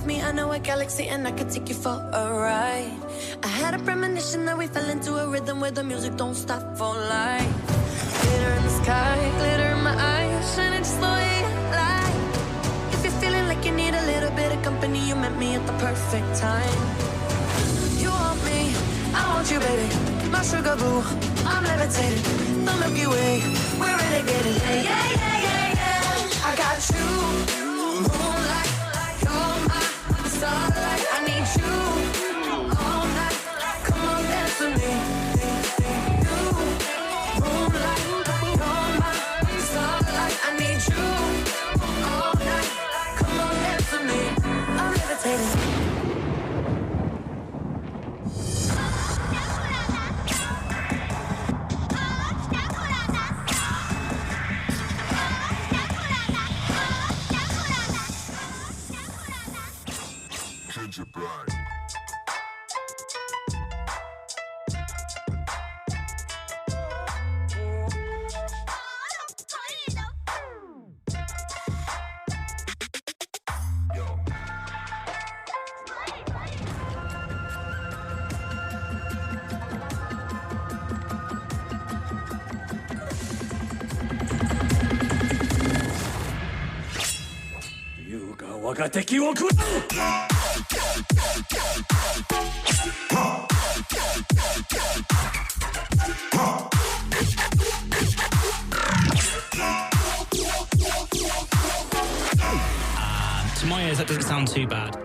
me, I know a galaxy and I could take you for a ride. I had a premonition that we fell into a rhythm where the music don't stop for life. Glitter in the sky, glitter in my eyes, shining just the way I like. If you're feeling like you need a little bit of company, you met me at the perfect time. You want me, I want you, baby. My sugar boo, I'm levitating. The Milky Way, we're renegading. Yeah, yeah, yeah, yeah, yeah. I got you, moonlight. You're my starlight. I need you all night. Come on, dance with me. You, moonlight. You're my starlight. I need you all night. Come on, dance with me. I'm levitating. To my ears, that doesn't sound too bad.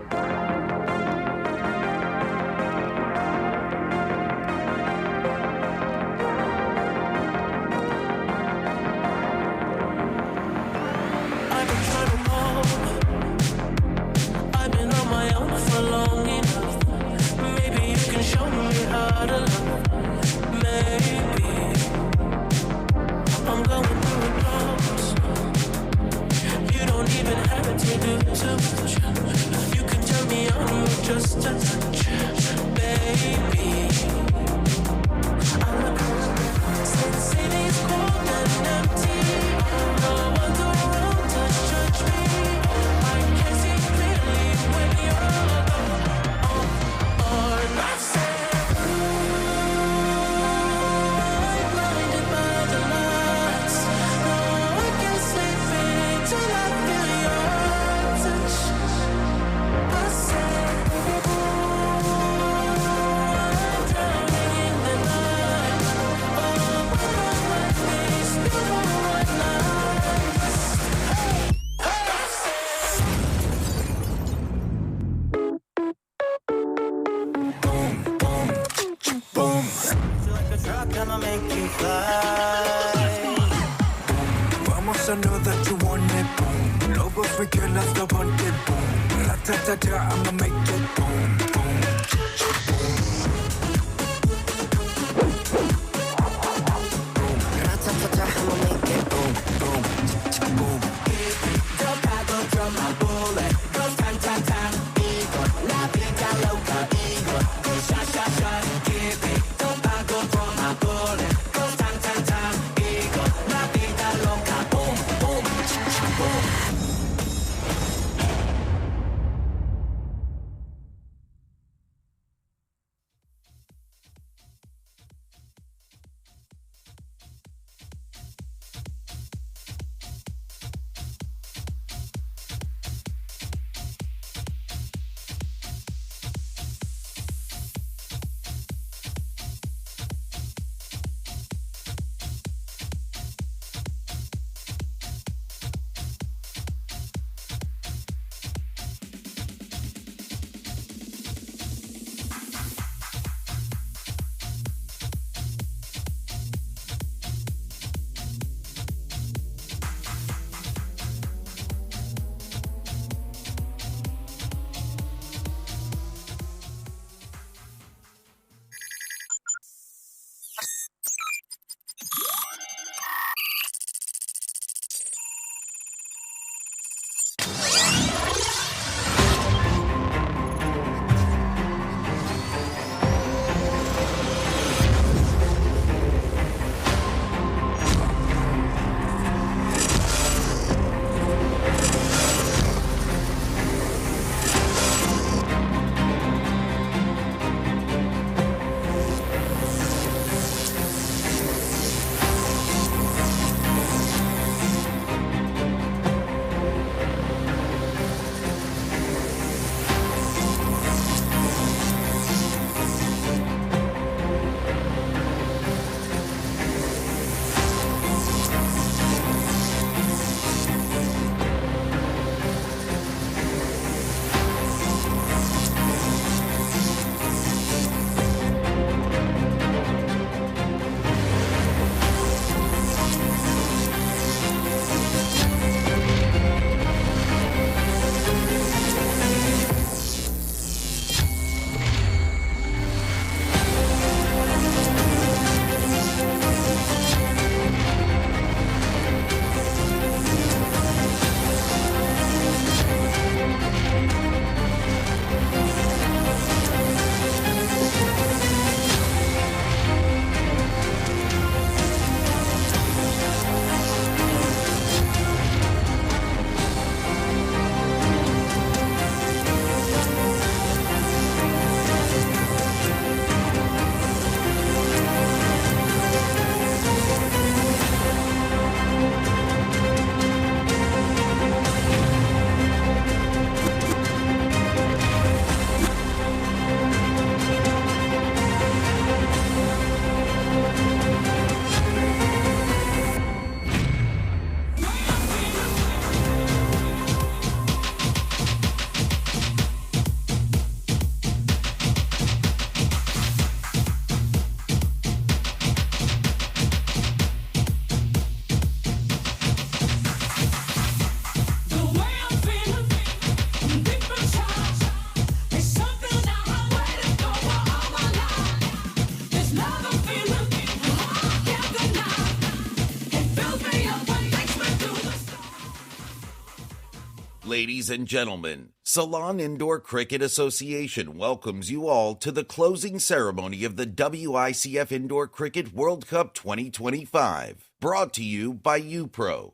Ladies and gentlemen, Ceylon Indoor Cricket Association welcomes you all to the closing ceremony of the WICF Indoor Cricket World Cup 2025, brought to you by UPro.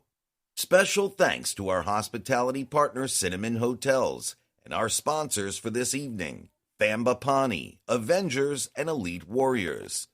Special thanks to our hospitality partner Cinnamon Hotels and our sponsors for this evening, Fambapani, Avengers, and Elite Warriors.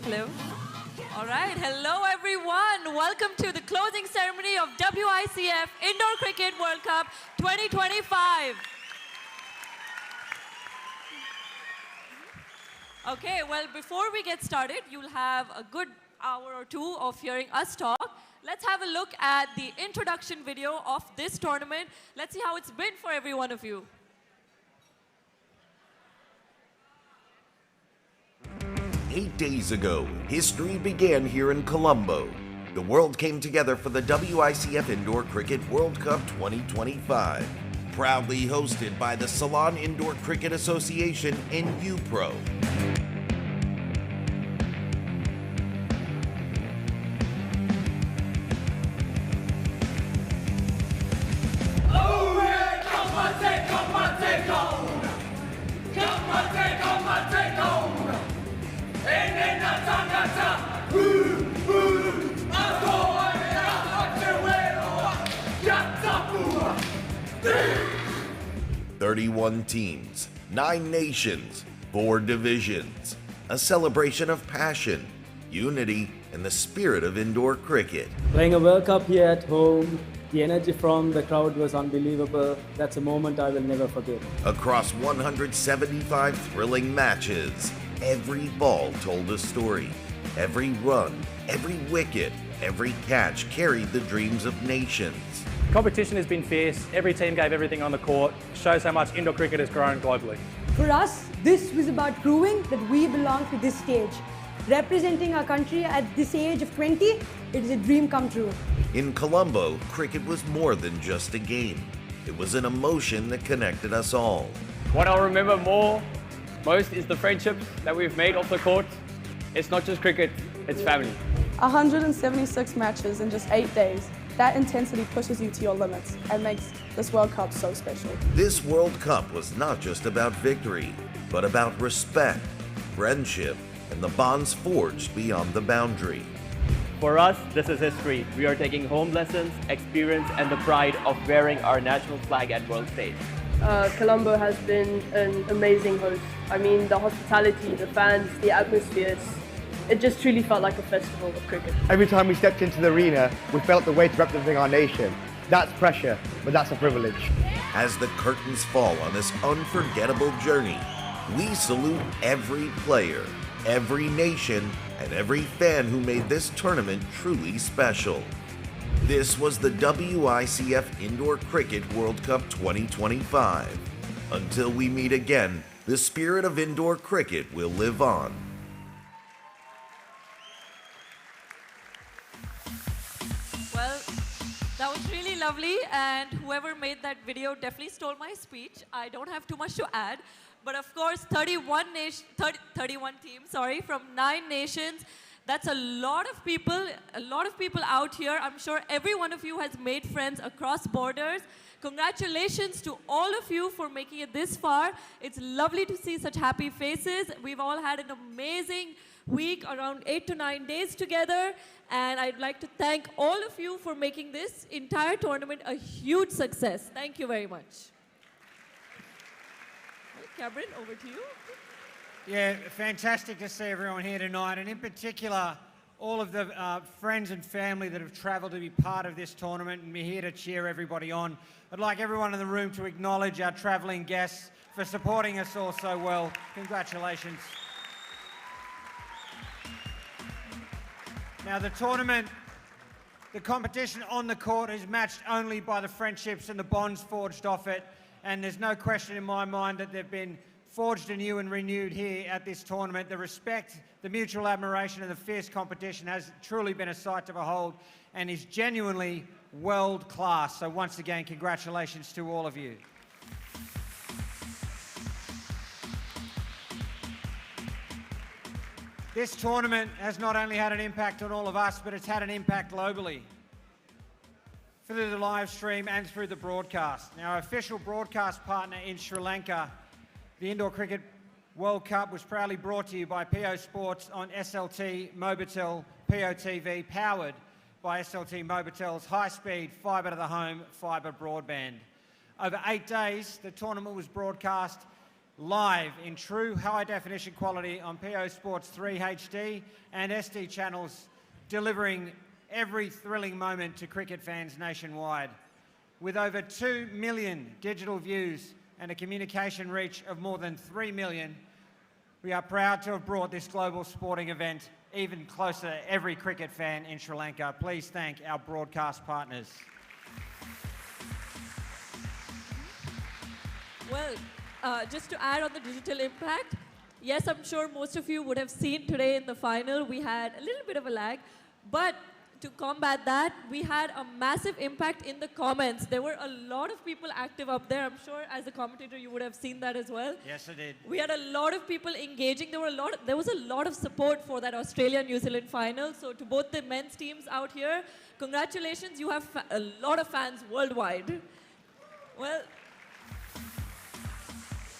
Hello. All right. Hello, everyone. Welcome to the closing ceremony of WICF Indoor Cricket World Cup 2025. Okay, well, before we get started, you'll have a good hour or two of hearing us talk. Let's have a look at the introduction video of this tournament. Let's see how it's been for every one of you. 8 days ago, history began here in Colombo. The world came together for the WICF Indoor Cricket World Cup 2025, proudly hosted by the Ceylon Indoor Cricket Association and UPro. "31 teams, 9 nations, 4 divisions, a celebration of passion, unity, and the spirit of indoor cricket." Playing a World Cup here at home, the energy from the crowd was unbelievable. That's a moment I will never forget. Across 175 thrilling matches, every ball told a story. Every run, every wicket, every catch carried the dreams of nations. Competition has been fierce. Every team gave everything on the court. Shows how much indoor cricket has grown globally. For us, this was about proving that we belong to this stage. Representing our country at this age of 20, it is a dream come true. In Colombo, cricket was more than just a game. It was an emotion that connected us all. What I'll remember most is the friendships that we've made off the court. It's not just cricket, it's family. 176 matches in just 8 days. That intensity pushes you to your limits and makes this World Cup so special. This World Cup was not just about victory, but about respect, friendship, and the bonds forged beyond the boundary. For us, this is history. We are taking home lessons, experience, and the pride of wearing our national flag at world stage. Colombo has been an amazing host. I mean, the hospitality, the fans, the atmosphere, it just truly felt like a festival of cricket. Every time we stepped into the arena, we felt the weight of representing our nation. That's pressure, but that's a privilege. As the curtains fall on this unforgettable journey, we salute every player, every nation, and every fan who made this tournament truly special. This was the WICF Indoor Cricket World Cup 2025. Until we meet again, the spirit of indoor cricket will live on. Well, that was really lovely, and whoever made that video definitely stole my speech. I don't have too much to add, but of course, 31 teams, from 9 nations. That's a lot of people out here. I'm sure every one of you has made friends across borders. Congratulations to all of you for making it this far. It's lovely to see such happy faces. We've all had an amazing week, around 8 to 9 days together. And I'd like to thank all of you for making this entire tournament a huge success. Thank you very much. Well, Cameron, over to you. Yeah, fantastic to see everyone here tonight, and in particular, all of the friends and family that have travelled to be part of this tournament and be here to cheer everybody on. I'd like everyone in the room to acknowledge our travelling guests for supporting us all so well. Congratulations. Now, the tournament, the competition on the court is matched only by the friendships and the bonds forged off it, and there's no question in my mind that they've been forged anew and renewed here at this tournament. The respect, the mutual admiration and the fierce competition has truly been a sight to behold and is genuinely world class. So once again, congratulations to all of you. This tournament has not only had an impact on all of us, but it's had an impact globally through the live stream and through the broadcast. Now, our official broadcast partner in Sri Lanka, the Indoor Cricket World Cup, was proudly brought to you by PO Sports on SLT Mobitel POTV, powered by SLT Mobitel's high-speed fibre-to-the-home fibre broadband. Over 8 days, the tournament was broadcast live in true high-definition quality on PO Sports 3 HD and SD channels, delivering every thrilling moment to cricket fans nationwide. With over 2 million digital views and a communication reach of more than 3 million, we are proud to have brought this global sporting event even closer to every cricket fan in Sri Lanka. Please thank our broadcast partners. Well, just to add on the digital impact, yes, I'm sure most of you would have seen today in the final, we had a little bit of a lag, but to combat that, we had a massive impact in the comments. There were a lot of people active up there. I'm sure as a commentator you would have seen that as well. Yes, I did. We had a lot of people engaging. There was a lot of support for that Australia-New Zealand final. So to both the men's teams out here, congratulations, you have a lot of fans worldwide. Well,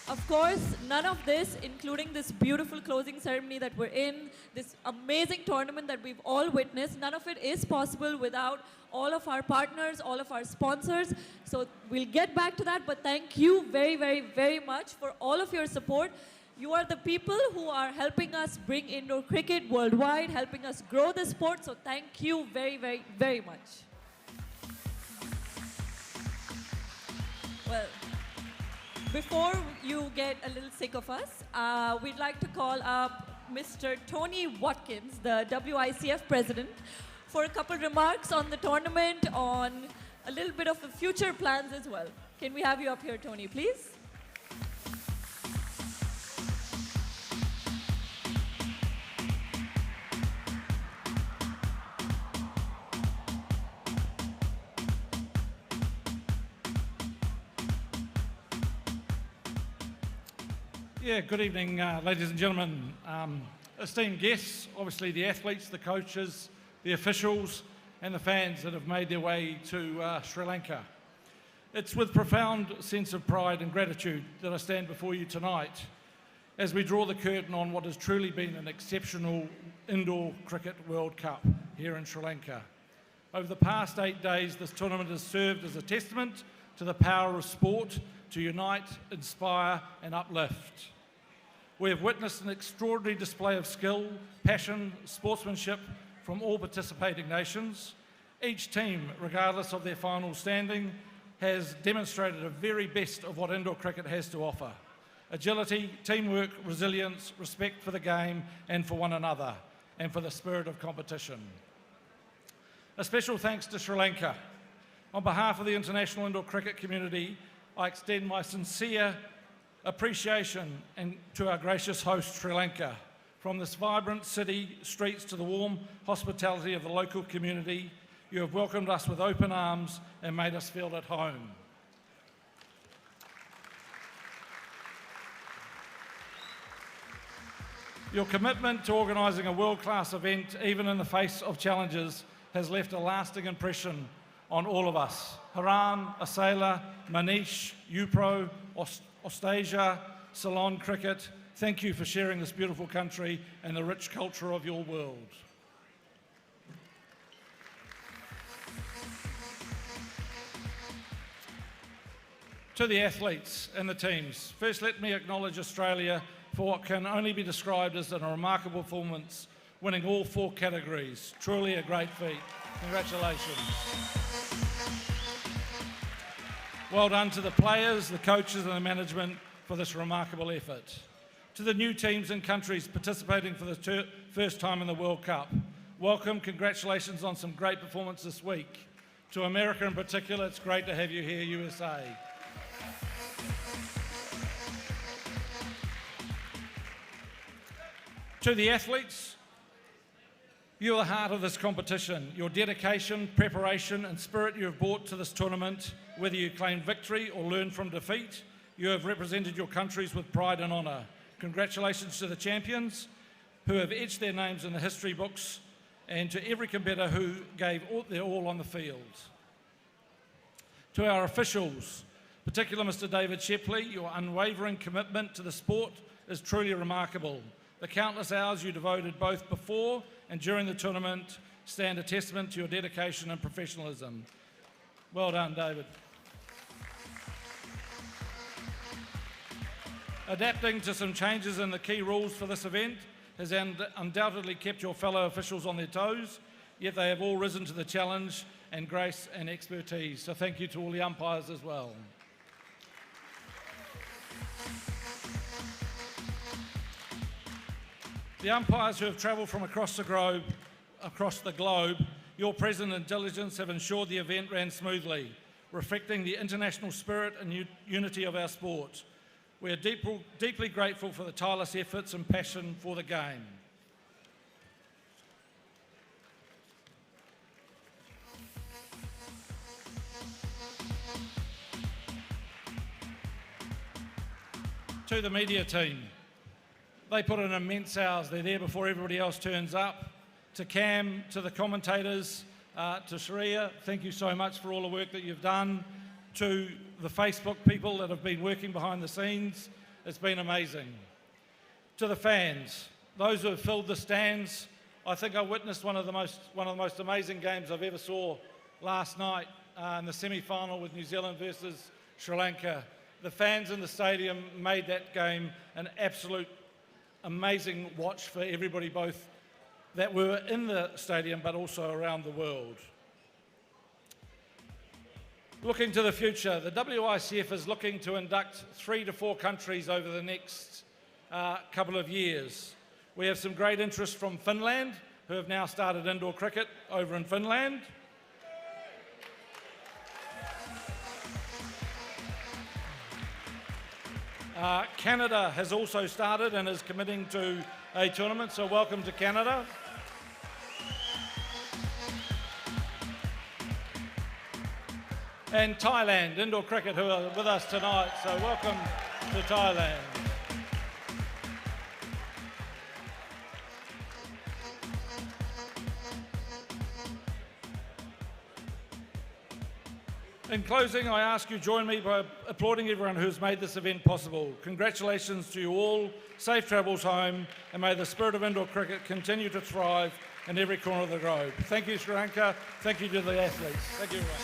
of course, none of this, including this beautiful closing ceremony that we're in, this amazing tournament that we've all witnessed, none of it is possible without all of our partners, all of our sponsors. So we'll get back to that, but thank you very, very, very much for all of your support. You are the people who are helping us bring indoor cricket worldwide, helping us grow the sport, so thank you very, very, very much. Well, before you get a little sick of us, we'd like to call up Mr. Tony Watkins, the WICF president, for a couple remarks on the tournament, on a little bit of the future plans as well. Can we have you up here, Tony, please? Yeah, good evening, ladies and gentlemen. Esteemed guests, obviously the athletes, the coaches, the officials, and the fans that have made their way to Sri Lanka. It's with profound sense of pride and gratitude that I stand before you tonight as we draw the curtain on what has truly been an exceptional indoor cricket World Cup here in Sri Lanka. Over the past 8 days, this tournament has served as a testament to the power of sport to unite, inspire, and uplift. We have witnessed an extraordinary display of skill, passion, sportsmanship from all participating nations. Each team, regardless of their final standing, has demonstrated the very best of what indoor cricket has to offer. Agility, teamwork, resilience, respect for the game and for one another, and for the spirit of competition. A special thanks to Sri Lanka. On behalf of the international indoor cricket community, I extend my sincere appreciation to our gracious host, Sri Lanka. From this vibrant city streets to the warm hospitality of the local community, you have welcomed us with open arms and made us feel at home. Your commitment to organising a world-class event, even in the face of challenges, has left a lasting impression on all of us. Haran, Asela, Manish, Upro, Ostasia, Ceylon Cricket, thank you for sharing this beautiful country and the rich culture of your world. To the athletes and the teams, first let me acknowledge Australia for what can only be described as a remarkable performance, winning all 4 categories. Truly a great feat. Congratulations. Well done to the players, the coaches and the management for this remarkable effort. To the new teams and countries participating for the first time in the World Cup, welcome, congratulations on some great performance this week. To America in particular, it's great to have you here, USA. To the athletes, you're the heart of this competition. Your dedication, preparation and spirit you have brought to this tournament, whether you claim victory or learn from defeat, you have represented your countries with pride and honour. Congratulations to the champions who have etched their names in the history books, and to every competitor who gave their all on the field. To our officials, particularly Mr. David Shepley, your unwavering commitment to the sport is truly remarkable. The countless hours you devoted both before and during the tournament stand a testament to your dedication and professionalism. Well done, David. Adapting to some changes in the key rules for this event has undoubtedly kept your fellow officials on their toes, yet they have all risen to the challenge and grace and expertise. So thank you to all the umpires as well. The umpires who have travelled from across the globe, your presence and diligence have ensured the event ran smoothly, reflecting the international spirit and unity of our sport. We are deeply grateful for the tireless efforts and passion for the game. To the media team, they put in immense hours. They're there before everybody else turns up. To Cam, to the commentators, to Sharia, thank you so much for all the work that you've done. To the Facebook people that have been working behind the scenes, it's been amazing. To the fans, those who have filled the stands, I think I witnessed one of the most amazing games I've ever saw last night in the semi-final with New Zealand versus Sri Lanka. The fans in the stadium made that game an absolute amazing watch for everybody, both that were in the stadium but also around the world. Looking to the future, the WICF is looking to induct 3 to 4 countries over the next couple of years. We have some great interest from Finland, who have now started indoor cricket over in Finland. Canada has also started and is committing to a tournament, so welcome to Canada. And Thailand, indoor cricket, who are with us tonight, so welcome to Thailand. In closing, I ask you join me by applauding everyone who's made this event possible. Congratulations to you all, safe travels home, and may the spirit of indoor cricket continue to thrive in every corner of the globe. Thank you, Sri Lanka. Thank you to the athletes. Thank you, everyone.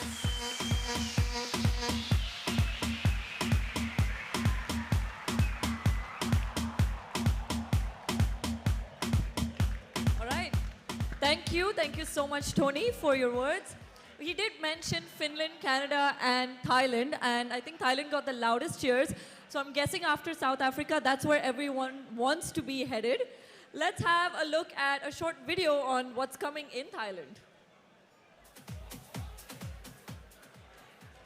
Thank you so much, Tony, for your words. He did mention Finland, Canada, and Thailand, and I think Thailand got the loudest cheers. So I'm guessing after South Africa, that's where everyone wants to be headed. Let's have a look at a short video on what's coming in Thailand.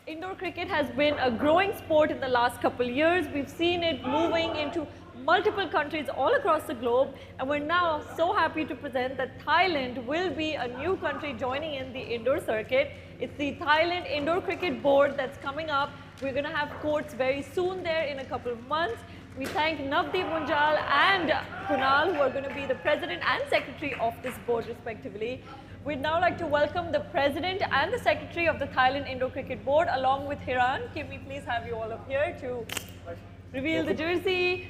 Indoor cricket has been a growing sport in the last couple of years. We've seen it moving into multiple countries all across the globe, and we're now so happy to present that Thailand will be a new country joining in the indoor circuit. It's the Thailand Indoor Cricket Board that's coming up. We're going to have courts very soon there in a couple of months. We thank Navdeep Munjal and Kunal, who are going to be the president and secretary of this board respectively. We'd now like to welcome the president and the secretary of the Thailand Indoor Cricket Board along with Hiran. Can we please have you all up here to reveal the jersey?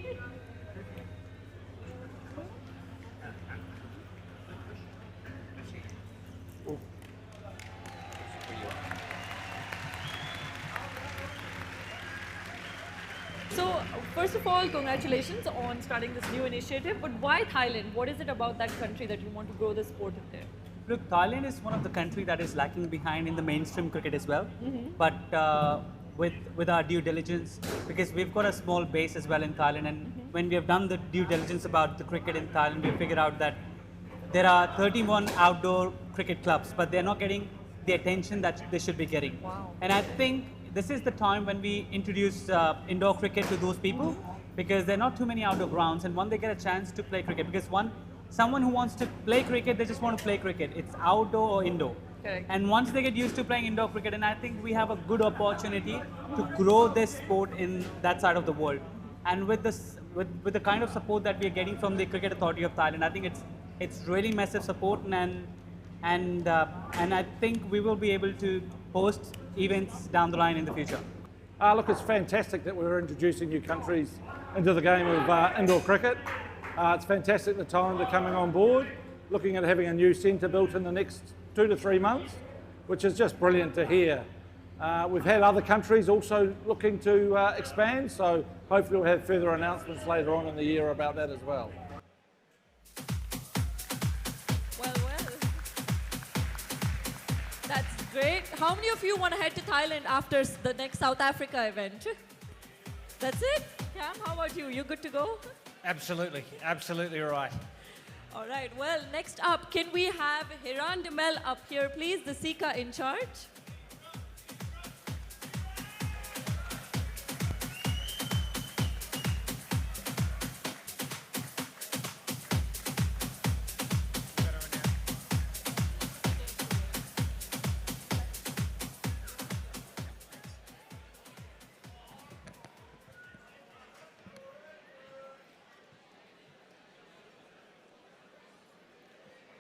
So First of all, congratulations on starting this new initiative, but why Thailand? What is it about that country that you want to grow the sport in there? Look, Thailand is one of the countries that is lacking behind in the mainstream cricket as well. But with our due diligence, because we've got a small base as well in Thailand, and when we have done the due diligence about the cricket in Thailand, we figured out that there are 31 outdoor cricket clubs, but they're not getting the attention that they should be getting. Wow. And I think this is the time when we introduce indoor cricket to those people, because there are not too many outdoor grounds, and when they get a chance to play cricket, because someone who wants to play cricket, they just want to play cricket. It's outdoor or indoor. Correct. And once they get used to playing indoor cricket, and I think we have a good opportunity to grow this sport in that side of the world. And with the kind of support that we are getting from the Cricket Authority of Thailand, I think it's really massive support, and I think we will be able to host events down the line in the future. Look, it's fantastic that we're introducing new countries into the game of indoor cricket. It's fantastic the Thailand are coming on board, looking at having a new centre built in the next 2 to 3 months, which is just brilliant to hear. We've had other countries also looking to expand, so hopefully we'll have further announcements later on in the year about that as well. Well. That's great. How many of you want to head to Thailand after the next South Africa event? That's it? Cam, how about you? You good to go? Absolutely, absolutely right. All right, well, next up, can we have Hiran Demel up here, please, the Sika in charge?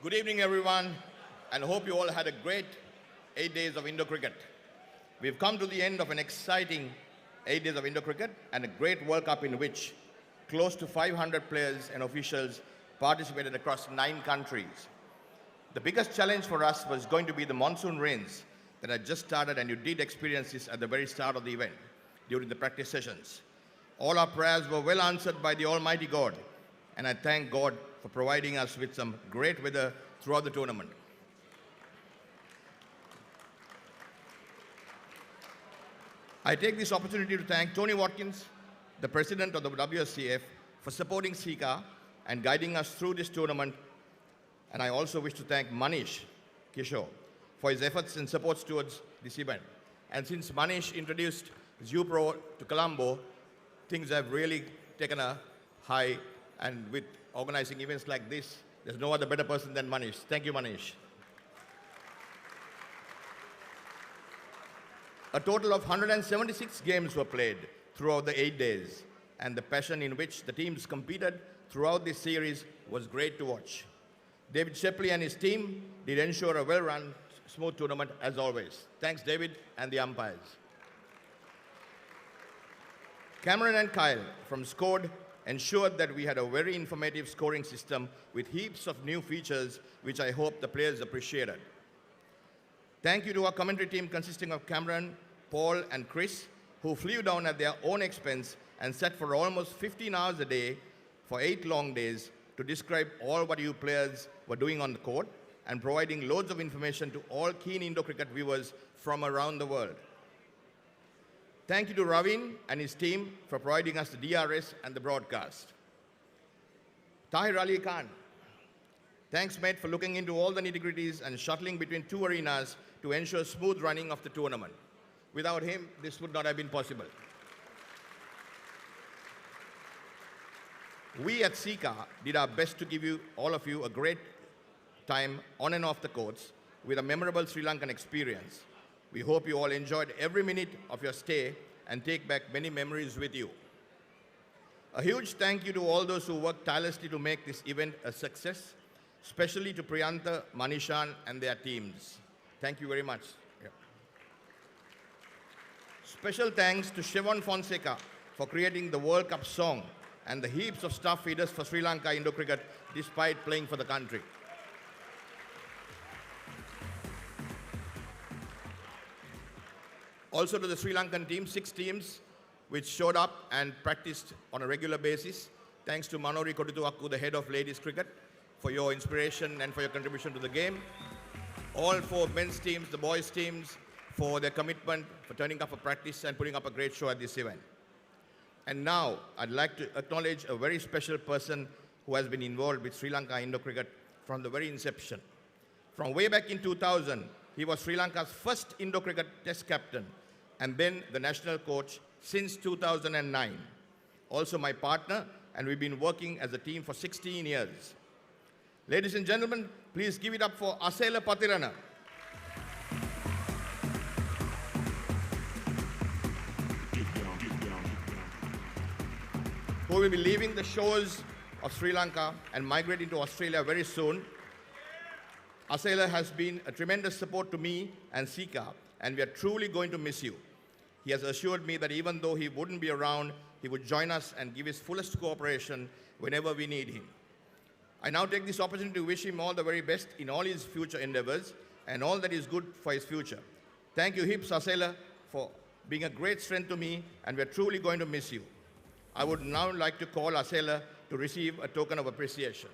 Good evening, everyone, and hope you all had a great 8 days of indoor cricket. We've come to the end of an exciting 8 days of indoor cricket and a great World Cup in which close to 500 players and officials participated across 9 countries. The biggest challenge for us was going to be the monsoon rains that had just started, and you did experience this at the very start of the event during the practice sessions. All our prayers were well answered by the Almighty God, and I thank God for providing us with some great weather throughout the tournament. I take this opportunity to thank Tony Watkins, the president of the WSCF, for supporting Sika and guiding us through this tournament. And I also wish to thank Manish Kishore for his efforts and supports towards this event. And since Manish introduced ZooPro to Colombo, things have really taken a high, and with organizing events like this, there's no other better person than Manish. Thank you, Manish. A total of 176 games were played throughout the 8 days, and the passion in which the teams competed throughout this series was great to watch. David Shepley and his team did ensure a well-run, smooth tournament as always. Thanks, David and the umpires. Cameron and Kyle from Scored ensured that we had a very informative scoring system with heaps of new features, which I hope the players appreciated. Thank you to our commentary team consisting of Cameron, Paul, and Chris, who flew down at their own expense and sat for almost 15 hours a day for 8 long days to describe all what you players were doing on the court and providing loads of information to all keen indoor cricket viewers from around the world. Thank you to Ravin and his team for providing us the DRS and the broadcast. Tahir Ali Khan, thanks, mate, for looking into all the nitty-gritties and shuttling between 2 arenas to ensure smooth running of the tournament. Without him, this would not have been possible. We at Sika did our best to give all of you a great time on and off the courts with a memorable Sri Lankan experience. We hope you all enjoyed every minute of your stay and take back many memories with you. A huge thank you to all those who worked tirelessly to make this event a success, especially to Priyanta, Manishan, and their teams. Thank you very much. Yeah. Special thanks to Shevon Fonseca for creating the World Cup song and the heaps of staff feeders for Sri Lanka Indo Cricket despite playing for the country. Also to the Sri Lankan team, 6 teams which showed up and practiced on a regular basis. Thanks to Manori Kodituakku, the head of ladies cricket, for your inspiration and for your contribution to the game. All 4 men's teams, the boys' teams, for their commitment, for turning up for practice and putting up a great show at this event. And now, I'd like to acknowledge a very special person who has been involved with Sri Lanka Indo cricket from the very inception. From way back in 2000, he was Sri Lanka's first Indo cricket test captain and then the national coach since 2009. Also my partner, and we've been working as a team for 16 years. Ladies and gentlemen, please give it up for Asela Patirana. Who will be leaving the shores of Sri Lanka and migrating to Australia very soon. Asela has been a tremendous support to me and Sika, and we are truly going to miss you. He has assured me that even though he wouldn't be around, he would join us and give his fullest cooperation whenever we need him. I now take this opportunity to wish him all the very best in all his future endeavors and all that is good for his future. Thank you, Hips Asela, for being a great strength to me, and we're truly going to miss you. I would now like to call Asela to receive a token of appreciation.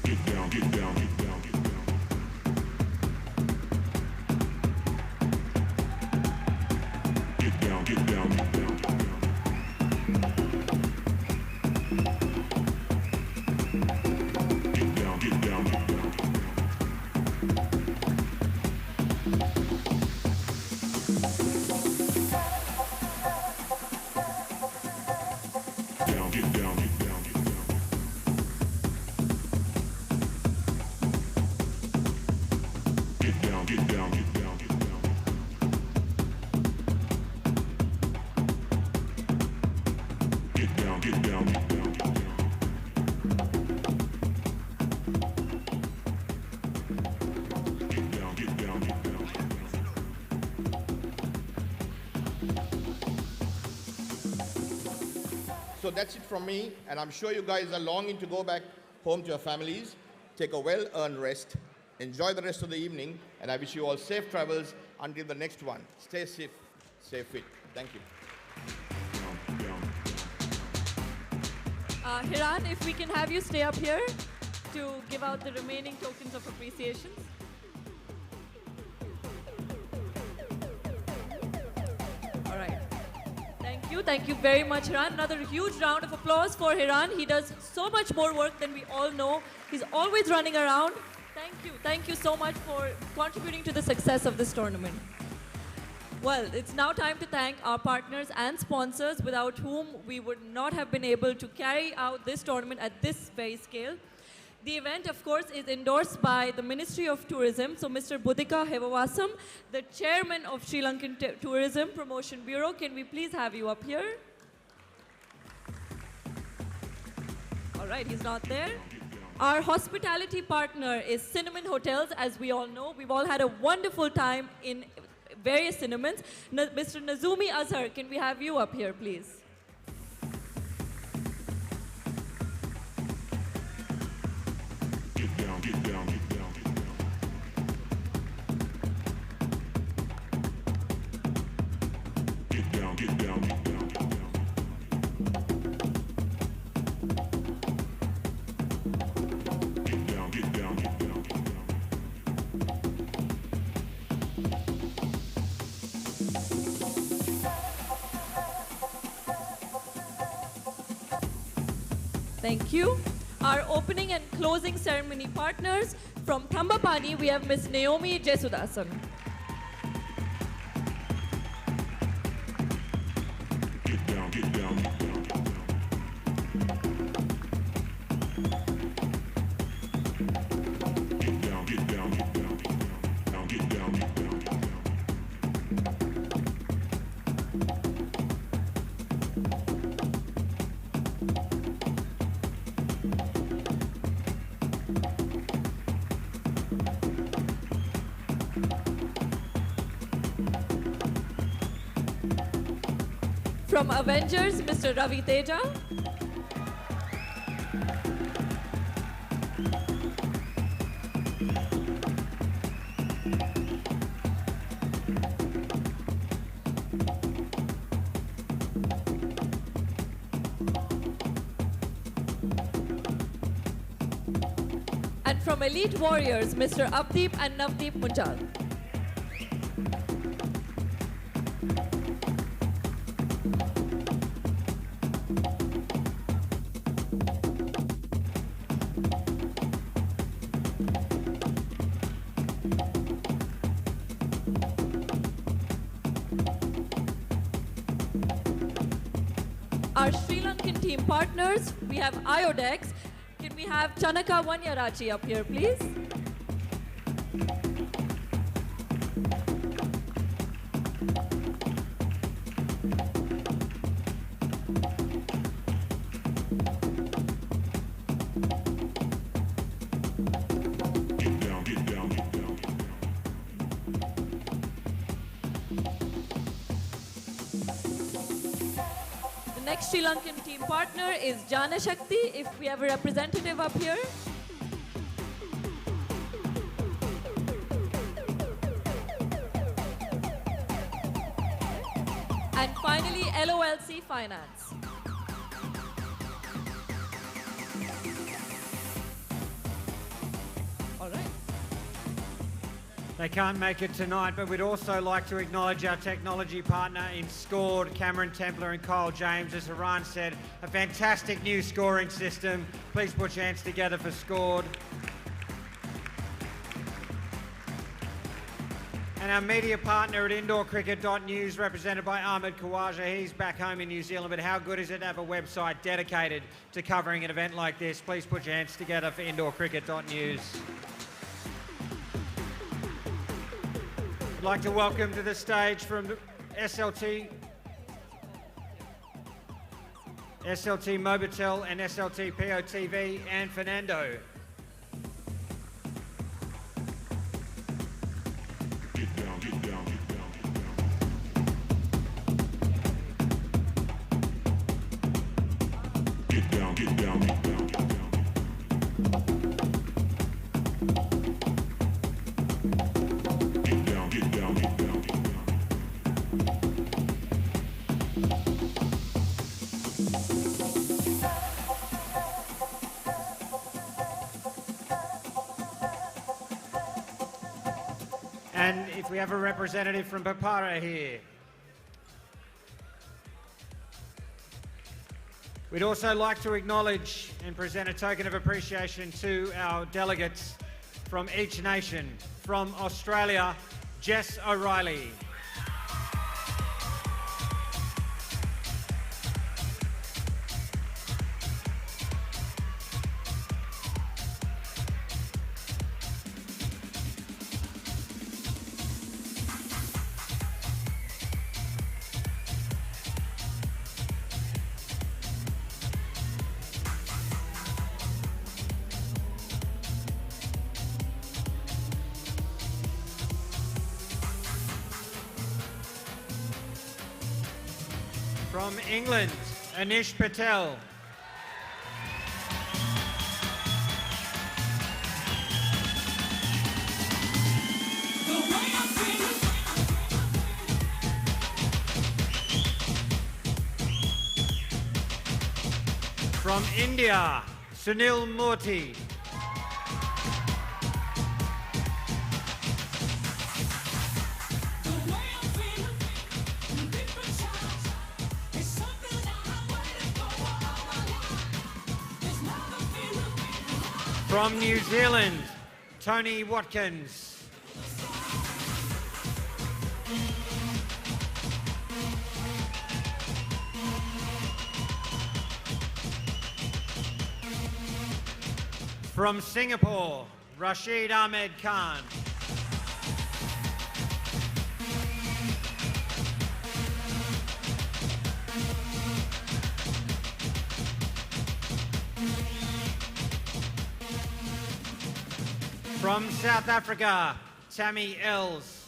Get down, get down, get down, get down. Get down, get down, get down. Get down, get down, get down. So that's it from me, and I'm sure you guys are longing to go back home to your families, take a well-earned rest, enjoy the rest of the evening, and I wish you all safe travels until the next one. Stay safe, stay fit. Thank you. Hiran, if we can have you stay up here to give out the remaining tokens of appreciation. All right. Thank you very much, Hiran. Another huge round of applause for Hiran. He does so much more work than we all know. He's always running around. Thank you so much for contributing to the success of this tournament. Well, it's now time to thank our partners and sponsors, without whom we would not have been able to carry out this tournament at this very scale. The event, of course, is endorsed by the Ministry of Tourism. So, Mr. Budika Hevawasam, the chairman of Sri Lankan Tourism Promotion Bureau, can we please have you up here? All right, he's not there. Our hospitality partner is Cinnamon Hotels, as we all know. We've all had a wonderful time in various cinnamons. Mr. Nazumi Azhar, can we have you up here, please? Get down, get down, get down, get down. Get down, get down, get down, get down. Get down, get down, get down, get down. Thank you. Our opening and closing ceremony partners, from Thambapani, we have Ms. Naomi Jesudasan. Get down, get down, get down, get down. Get down, get down, get down, get down. Get down, get down, get down. From Avengers, Mr. Ravi Teja. And from Elite Warriors, Mr. Abdeep and Navdeep Munjal. Our Sri Lankan team partners, we have Iodex. Can we have Chanaka Wanyarachi up here, please? The next Sri Lankan team partner is Jana Shakti. If we have a representative up here. And finally, LOLC Finance. All right. They can't make it tonight, but we'd also like to acknowledge our technology partner in Scored, Cameron Templer and Kyle James. As Haran said, a fantastic new scoring system. Please put your hands together for Scored. And our media partner at indoorcricket.news, represented by Ahmed Khawaja. He's back home in New Zealand, but how good is it to have a website dedicated to covering an event like this? Please put your hands together for indoorcricket.news. I'd like to welcome to the stage from SLT Mobitel and SLT POTV, and Fernando. And if we have a representative from Papara here. We'd also like to acknowledge and present a token of appreciation to our delegates from each nation. From Australia, Jess O'Reilly. From England, Anish Patel. From India, Sunil Murthy. From New Zealand, Tony Watkins. From Singapore, Rashid Ahmed Khan. From South Africa, Tammy Els.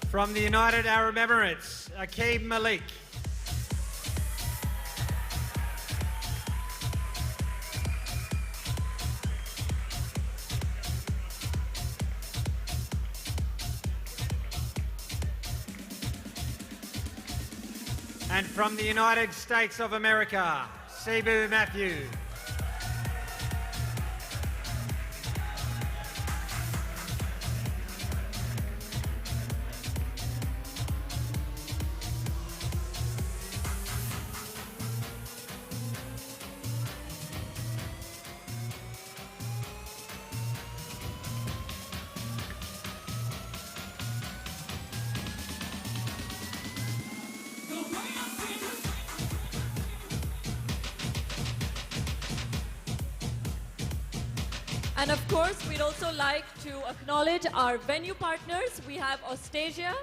From the United Arab Emirates, Aqib Malik. And from the United States of America, Cebu Matthew. And of course, we'd also like to acknowledge our venue partners. We have Austasia.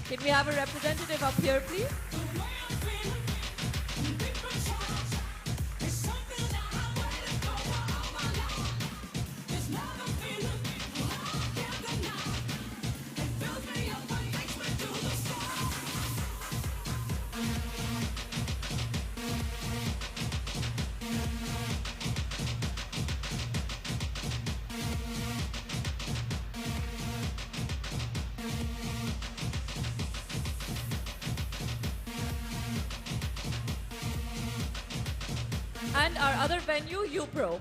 Can we have a representative up here, please? And our other venue, UPro.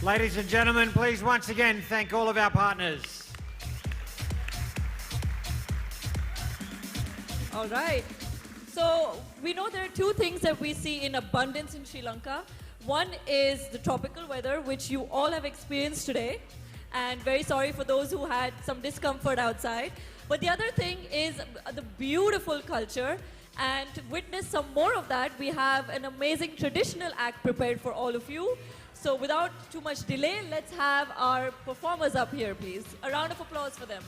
Ladies and gentlemen, please once again thank all of our partners. All right. So we know there are two things that we see in abundance in Sri Lanka. One is the tropical weather, which you all have experienced today. And very sorry for those who had some discomfort outside. But the other thing is the beautiful culture. And to witness some more of that, we have an amazing traditional act prepared for all of you. So without too much delay, let's have our performers up here, please. A round of applause for them.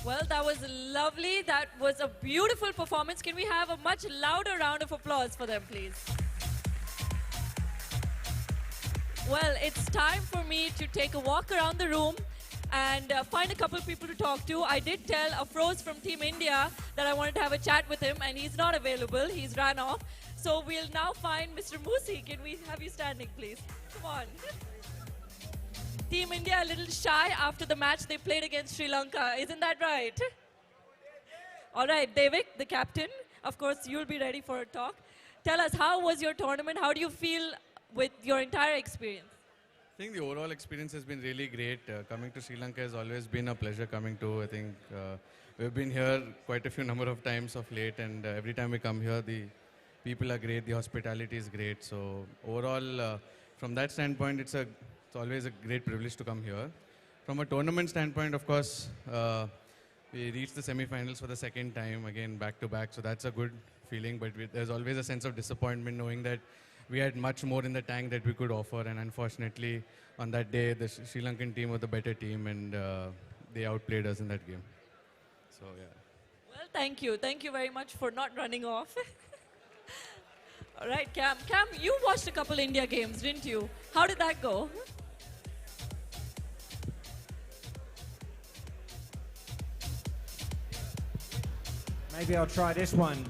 Well, that was lovely. That was a beautiful performance. Can we have a much louder round of applause for them, please? Well, it's time for me to take a walk around the room and find a couple of people to talk to. I did tell Afroz from Team India that I wanted to have a chat with him, and he's not available. He's ran off. So we'll now find Mr. Musi. Can we have you standing, please? Come on. Team India a little shy after the match they played against Sri Lanka. Isn't that right? All right, Devik, the captain. Of course, you'll be ready for a talk. Tell us, how was your tournament? How do you feel with your entire experience? I think the overall experience has been really great. Coming to Sri Lanka has always been a pleasure coming to. I think we've been here quite a few number of times of late, and every time we come here, the people are great, the hospitality is great. So overall, from that standpoint, it's always a great privilege to come here. From a tournament standpoint, of course, we reached the semi-finals for the second time, again back to back. So that's a good feeling, but there's always a sense of disappointment knowing that we had much more in the tank that we could offer, and unfortunately, on that day, the Sri Lankan team was the better team, and they outplayed us in that game. So, yeah. Well, thank you. Thank you very much for not running off. All right, Cam. Cam, you watched a couple India games, didn't you? How did that go? Maybe I'll try this one.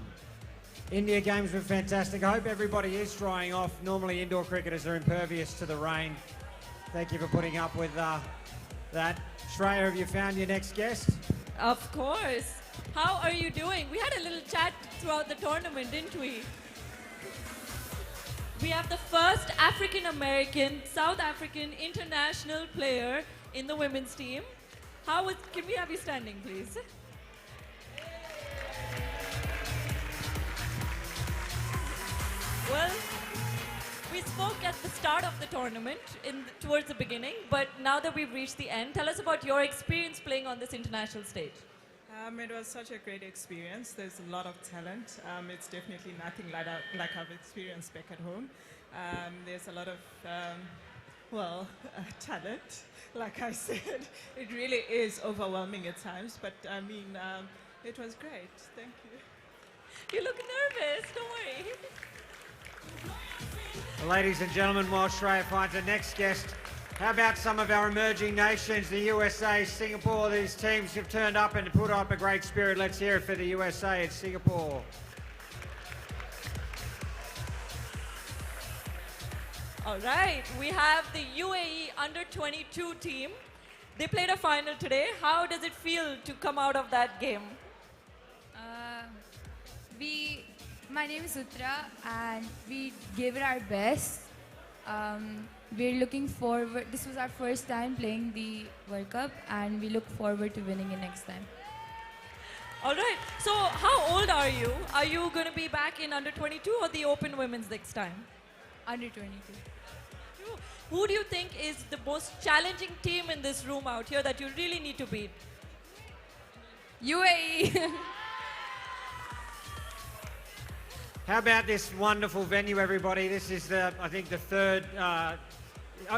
India games were fantastic. I hope everybody is drying off. Normally indoor cricketers are impervious to the rain. Thank you for putting up with that. Shreya, have you found your next guest? Of course. How are you doing? We had a little chat throughout the tournament, didn't we? We have the first African-American, South African international player in the women's team. Can we have you standing, please? Well, we spoke at the start of the tournament, towards the beginning, but now that we've reached the end, tell us about your experience playing on this international stage. It was such a great experience. There's a lot of talent. It's definitely nothing like I've experienced back at home. There's a lot of, talent. Like I said, it really is overwhelming at times, but I mean, it was great. Thank you. You look nervous, don't worry. Ladies and gentlemen, while Shreya finds her next guest, how about some of our emerging nations, the USA, Singapore? These teams have turned up and put up a great spirit. Let's hear it for the USA. It's Singapore. All right, we have the UAE under-22 team. They played a final today. How does it feel to come out of that game? My name is Uttara, and we gave it our best. We're looking forward. This was our first time playing the World Cup, and we look forward to winning it next time. All right. So, how old are you? Are you going to be back in under-22 or the Open Women's next time? Under-22. Who do you think is the most challenging team in this room out here that you really need to beat? UAE. How about this wonderful venue, everybody? This is, I think, the third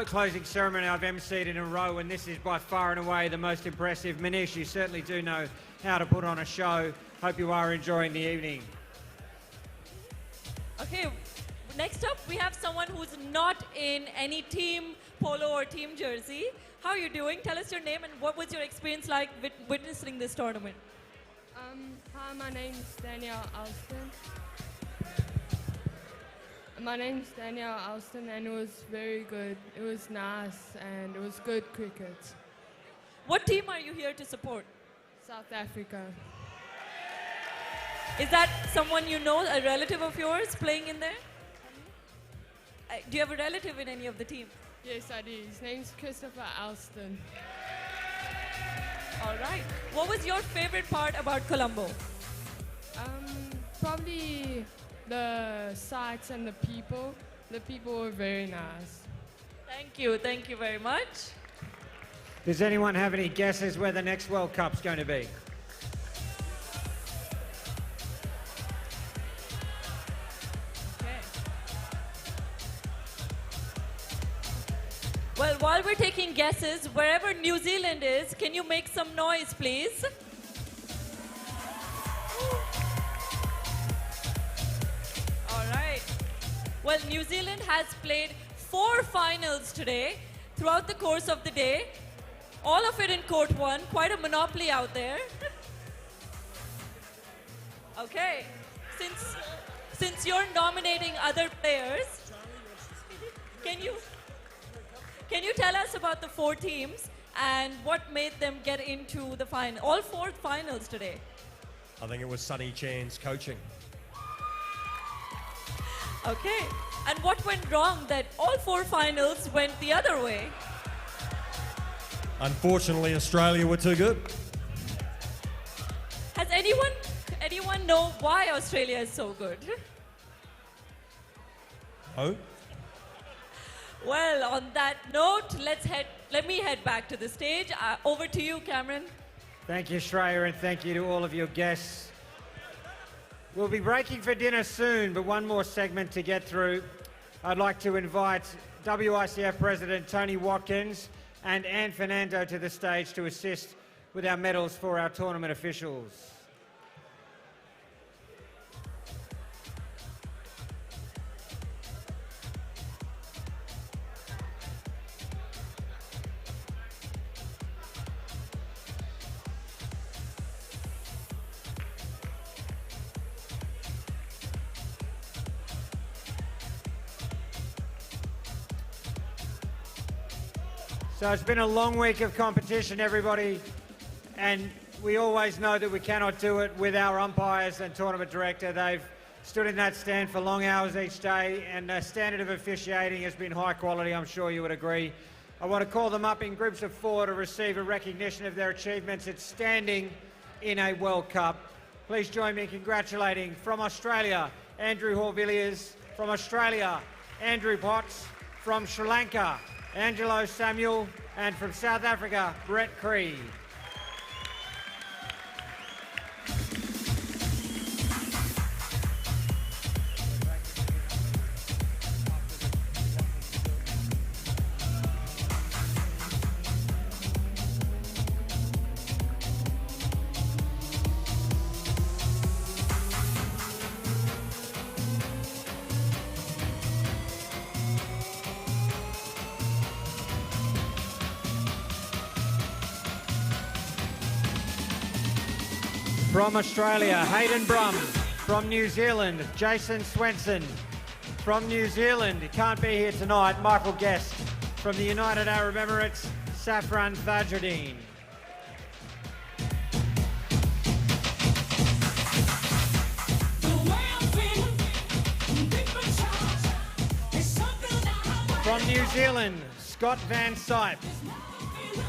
closing ceremony I've emceed in a row, and this is by far and away the most impressive. Manish, you certainly do know how to put on a show. Hope you are enjoying the evening. Okay, next up we have someone who's not in any team polo or team jersey. How are you doing? Tell us your name and what was your experience like witnessing this tournament? Hi, my name's Danielle Alston. My name's Danielle Alston, and it was very good. It was nice, and it was good cricket. What team are you here to support? South Africa. Is that someone you know, a relative of yours playing in there? Do you have a relative in any of the teams? Yes, I do. His name's Christopher Alston. All right. What was your favorite part about Colombo? Probably the sights and the people. The people were very nice. Thank you. Thank you very much. Does anyone have any guesses where the next World Cup's going to be? Well, while we're taking guesses, wherever New Zealand is, can you make some noise, please? Well, New Zealand has played 4 finals today throughout the course of the day. All of it in court 1. Quite a monopoly out there. Okay. Since you're nominating other players, can you tell us about the 4 teams and what made them get into the final? All 4 finals today. I think it was Sonny Chan's coaching. Okay. And what went wrong that all 4 finals went the other way? Unfortunately, Australia were too good. Has anyone know why Australia is so good? Oh? Well, on that note, let me head back to the stage. Over to you, Cameron. Thank you, Shreya, and thank you to all of your guests. We'll be breaking for dinner soon, but one more segment to get through. I'd like to invite WICF President Tony Watkins and Anne Fernando to the stage to assist with our medals for our tournament officials. So it's been a long week of competition, everybody, and we always know that we cannot do it with our umpires and tournament director. They've stood in that stand for long hours each day, and the standard of officiating has been high quality, I'm sure you would agree. I want to call them up in groups of 4 to receive a recognition of their achievements at standing in a World Cup. Please join me in congratulating from Australia, Andrew Horvilliers, from Australia, Andrew Potts, from Sri Lanka, Angelo Samuel, and from South Africa, Brett Cree. From Australia, Hayden Brum. From New Zealand, Jason Swenson. From New Zealand, he can't be here tonight, Michael Guest. From the United Arab Emirates, Safran Fajruddin. From New Zealand, Scott Van Sype.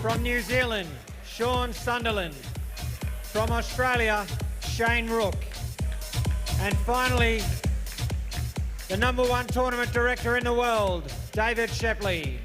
From New Zealand, Sean Sunderland. From Australia, Shane Rook. And finally, the #1 tournament director in the world, David Shepley.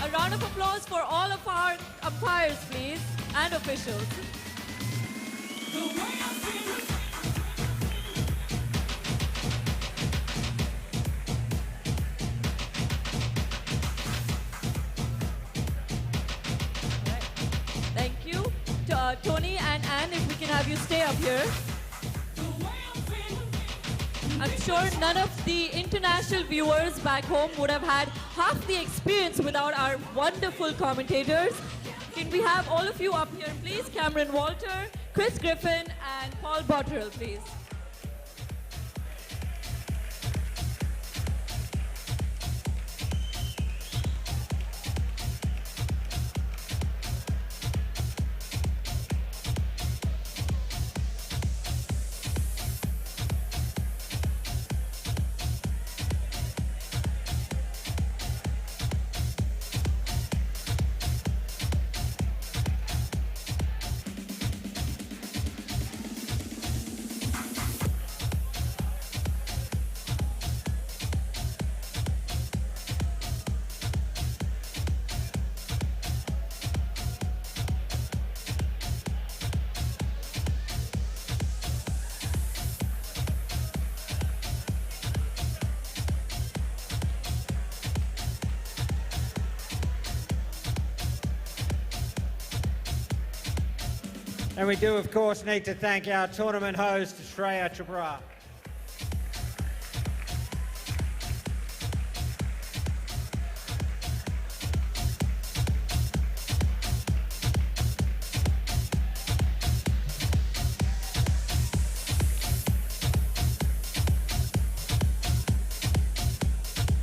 A round of applause for all of our umpires, please, and officials. Thank you. Tony and Anne, if we can have you stay up here. I'm sure none of the international viewers back home would have had half the experience without our wonderful commentators. Can we have all of you up here, please? Cameron Walter, Chris Griffin, and Paul Botterill, please. And we do, of course, need to thank our tournament host, Shreya Chopra.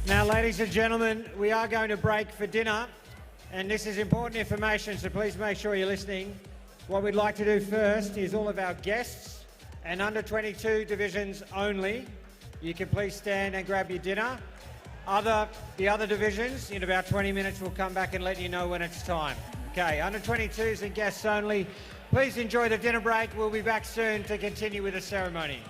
Now, ladies and gentlemen, we are going to break for dinner, and this is important information, so please make sure you're listening. What we'd like to do first is all of our guests and under 22 divisions only. You can please stand and grab your dinner. The other divisions, in about 20 minutes, we'll come back and let you know when it's time. Okay, under 22s and guests only. Please enjoy the dinner break. We'll be back soon to continue with the ceremony.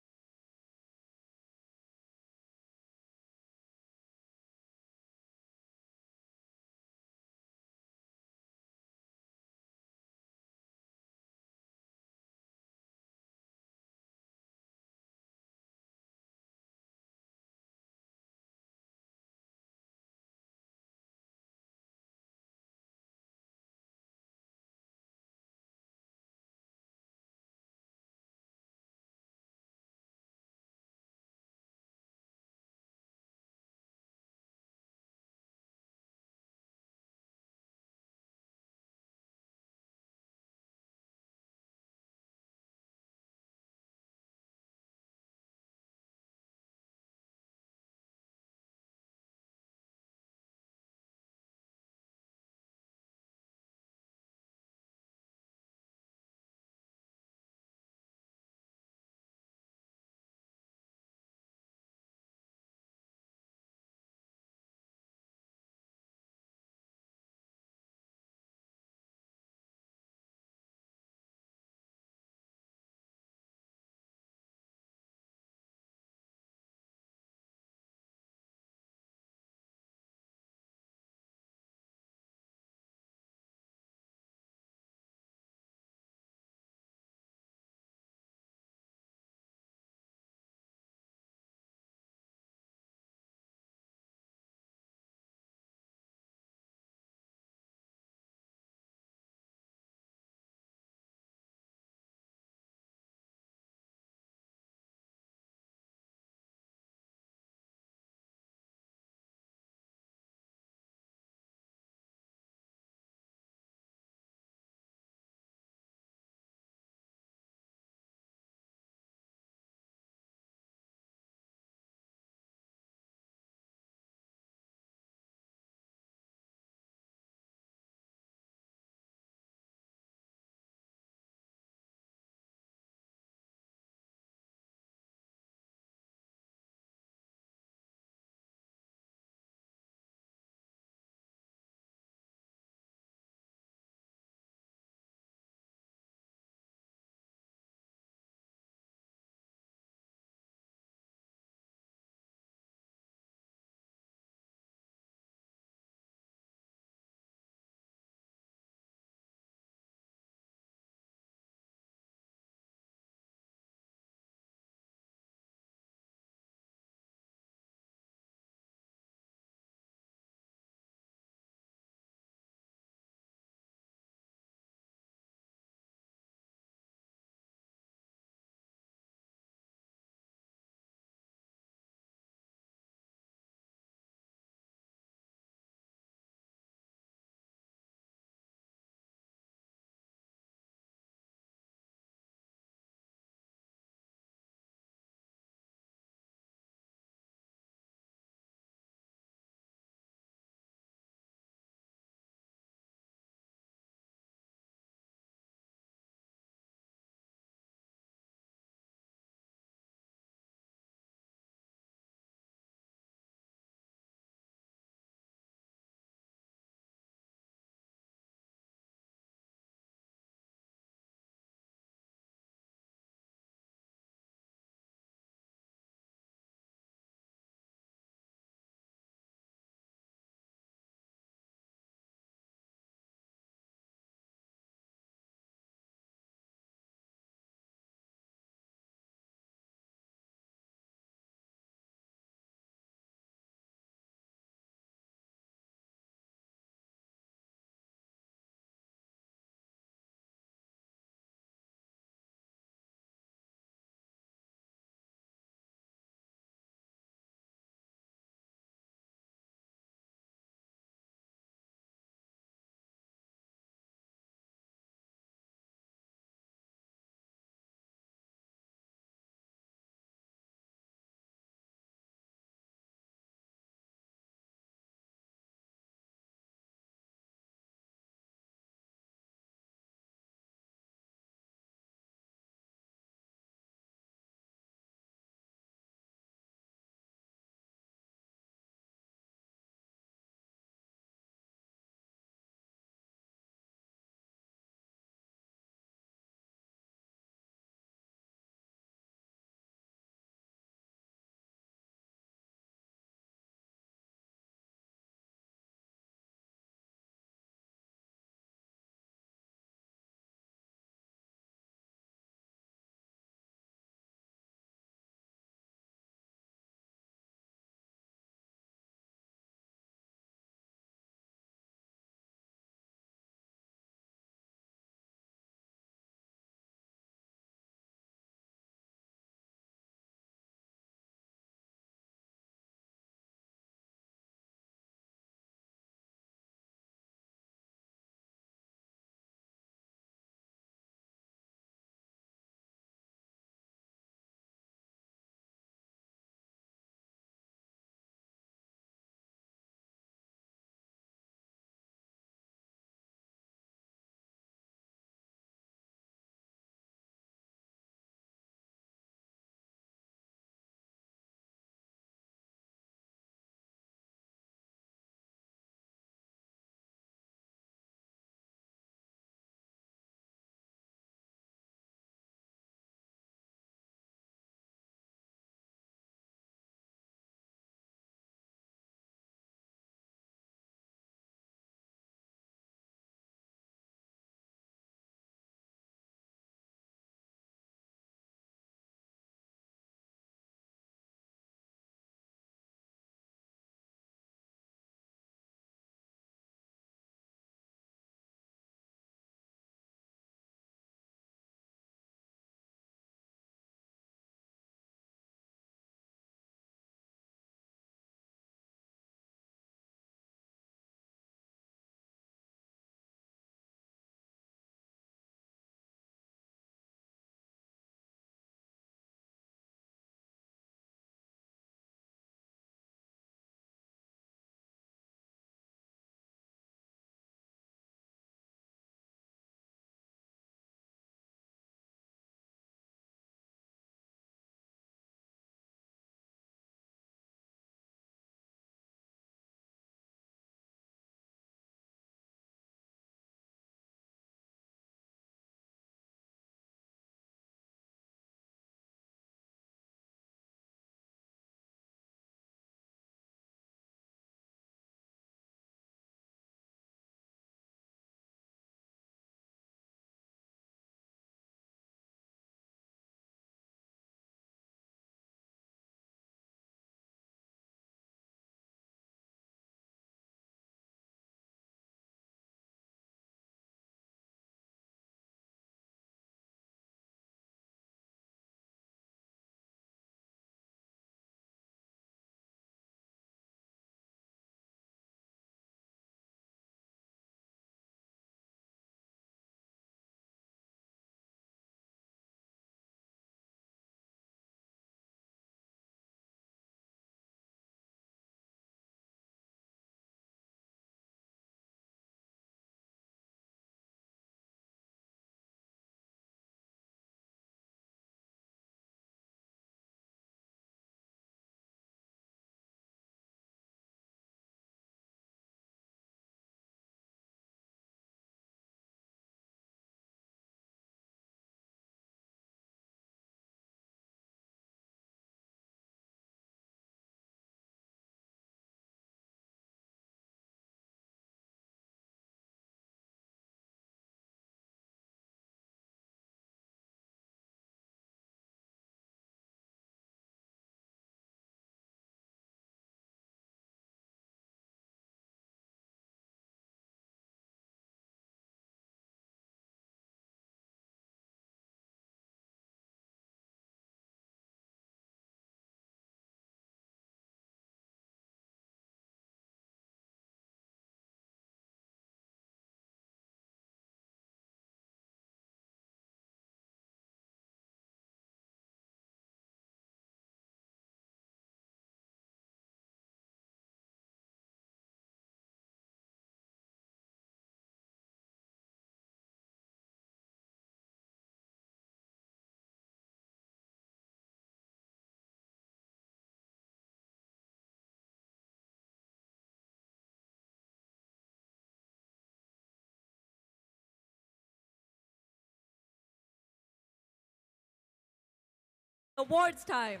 Awards time.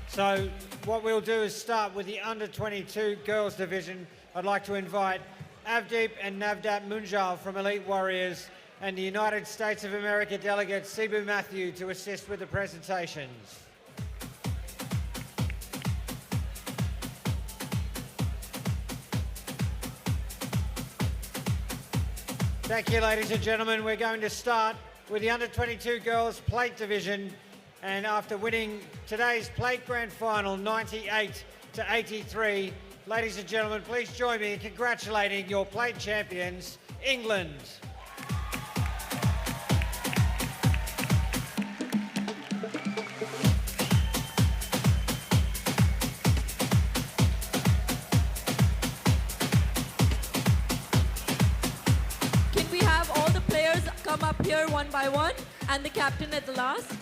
So what we'll do is start with the under-22 girls division. I'd like to invite Avdeep and Navdat Munjal from Elite Warriors and the United States of America delegate Sibu Matthew to assist with the presentations. Thank you, ladies and gentlemen. We're going to start with the under-22 girls plate division. And after winning today's plate grand final 98-83, ladies and gentlemen, please join me in congratulating your plate champions, England. Can we have all the players come up here one by one and the captain at the last?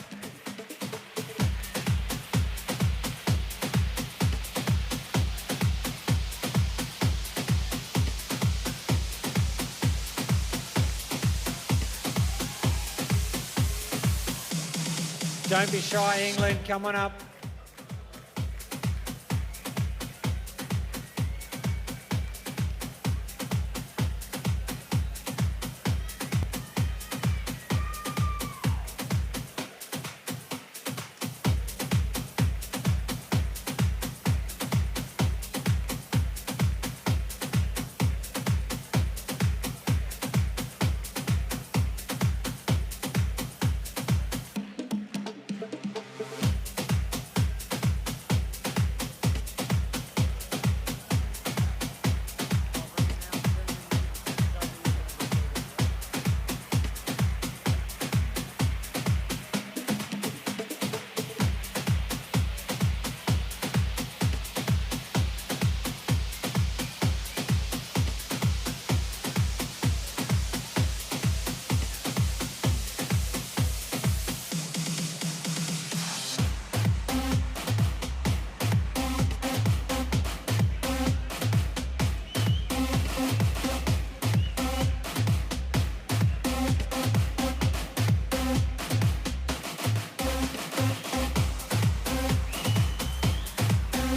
Don't be shy, England. Come on up.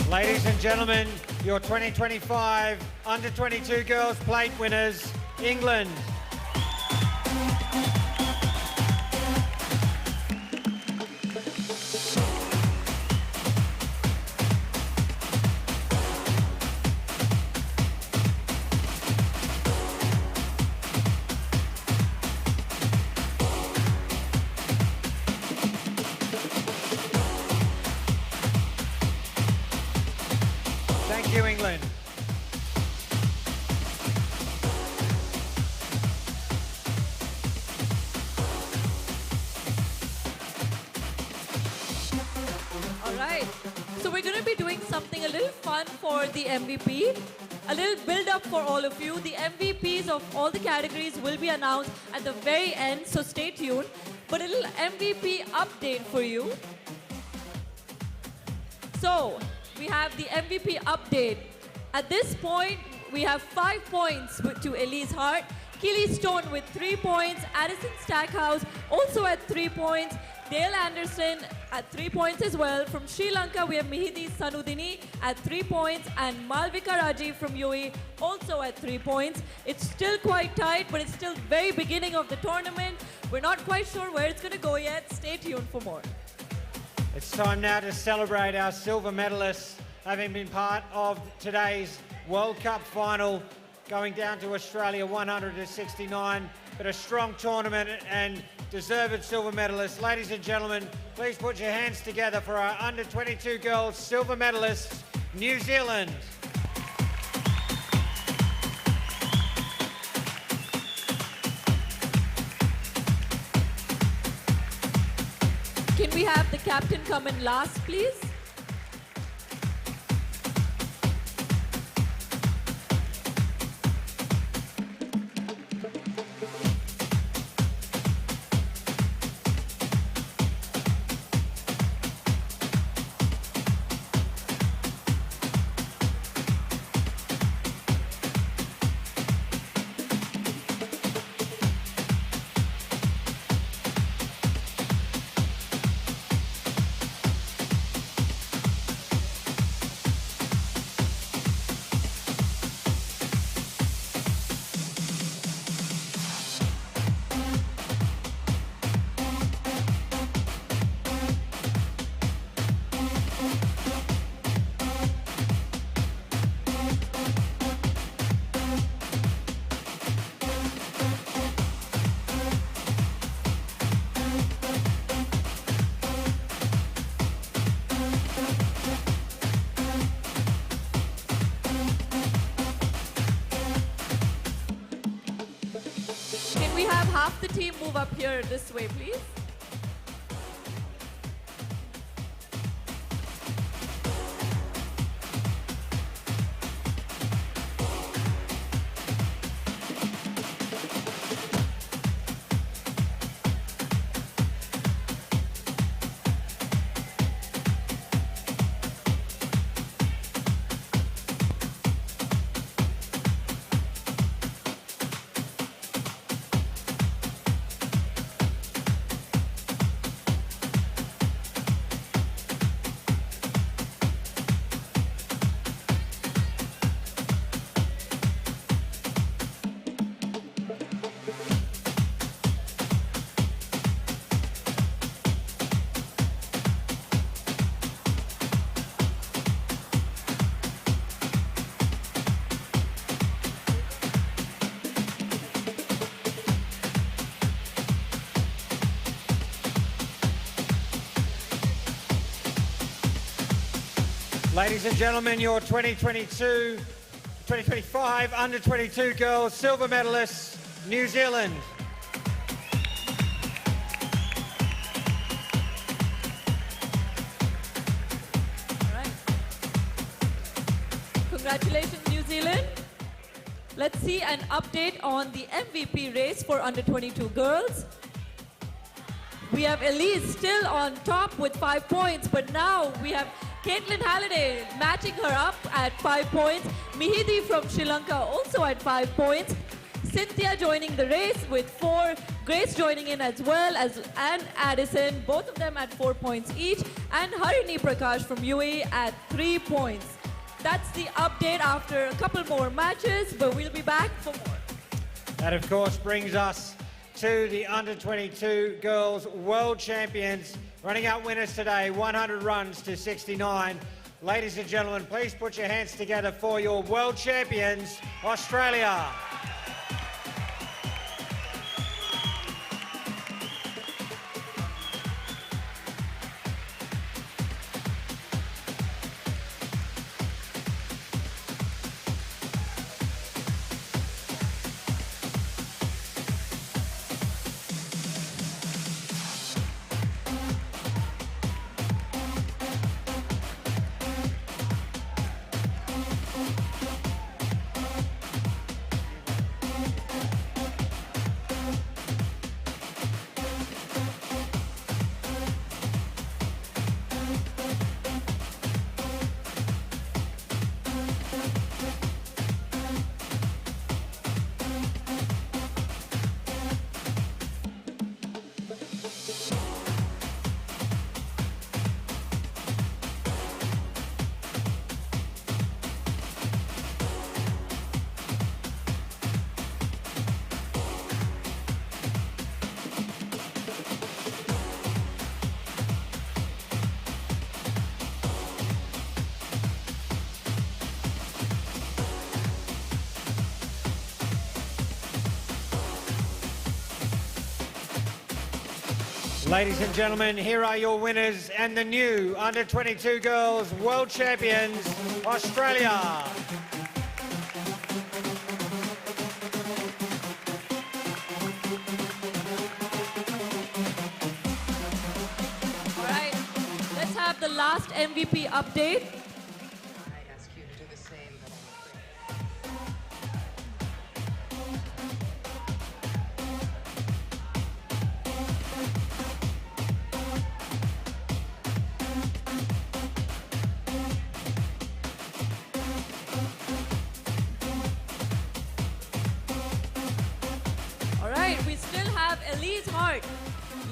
Ladies and gentlemen, your 2025 under-22 girls plate winners, England. Thank you, England. All right. So we're going to be doing something a little fun for the MVP. A little build up for all of you. The MVPs of all the categories will be announced at the very end, so stay tuned. But a little MVP update for you. So we have the MVP update. At this point, we have 5 points to Elise Hart, Keely Stone with 3 points, Addison Stackhouse also at 3 points, Dale Anderson at 3 points as well. From Sri Lanka, we have Mihidi Sanudini at 3 points and Malvika Rajiv from UAE also at 3 points. It's still quite tight, but it's still very beginning of the tournament. We're not quite sure where it's going to go yet. Stay tuned for more. It's time now to celebrate our silver medalists, having been part of today's World Cup final, going down to Australia 100-69, but a strong tournament and deserved silver medalists. Ladies and gentlemen, please put your hands together for our under-22 girls silver medalists, New Zealand. Can we have the captain come in last, please? half the team move up here this way, please? Ladies and gentlemen, your 2025 under-22 girls silver medalists, New Zealand. Congratulations, New Zealand. Let's see an update on the MVP race for under-22 girls. We have Elise still on top with 5 points, but now we have Caitlin Halliday matching her up at 5 points. Mihidi from Sri Lanka also at 5 points. Cynthia joining the race with 4. Grace joining in as well, and Addison, both of them at 4 points each. And Harini Prakash from UAE at 3 points. That's the update after a couple more matches, but we'll be back for more. That, of course, brings us to the under-22 girls world champions. Running out winners today, 100 runs to 69. Ladies and gentlemen, please put your hands together for your world champions, Australia. Ladies and gentlemen, here are your winners and the new under-22 girls world champions, Australia. All right, let's have the last MVP update. We still have Elise Hart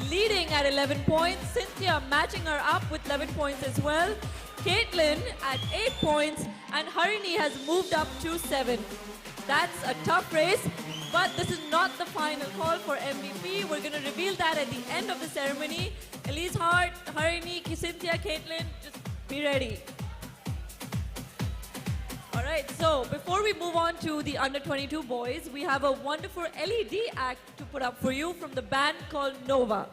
leading at 11 points. Cynthia matching her up with 11 points as well. Caitlin at 8 points. And Harini has moved up to 7. That's a tough race, but this is not the final call for MVP. We're going to reveal that at the end of the ceremony. Elise Hart, Harini, Cynthia, Caitlin, just be ready. All right, so before we move on to the under-22 boys, we have a wonderful LED act to put up for you from the band called Nova.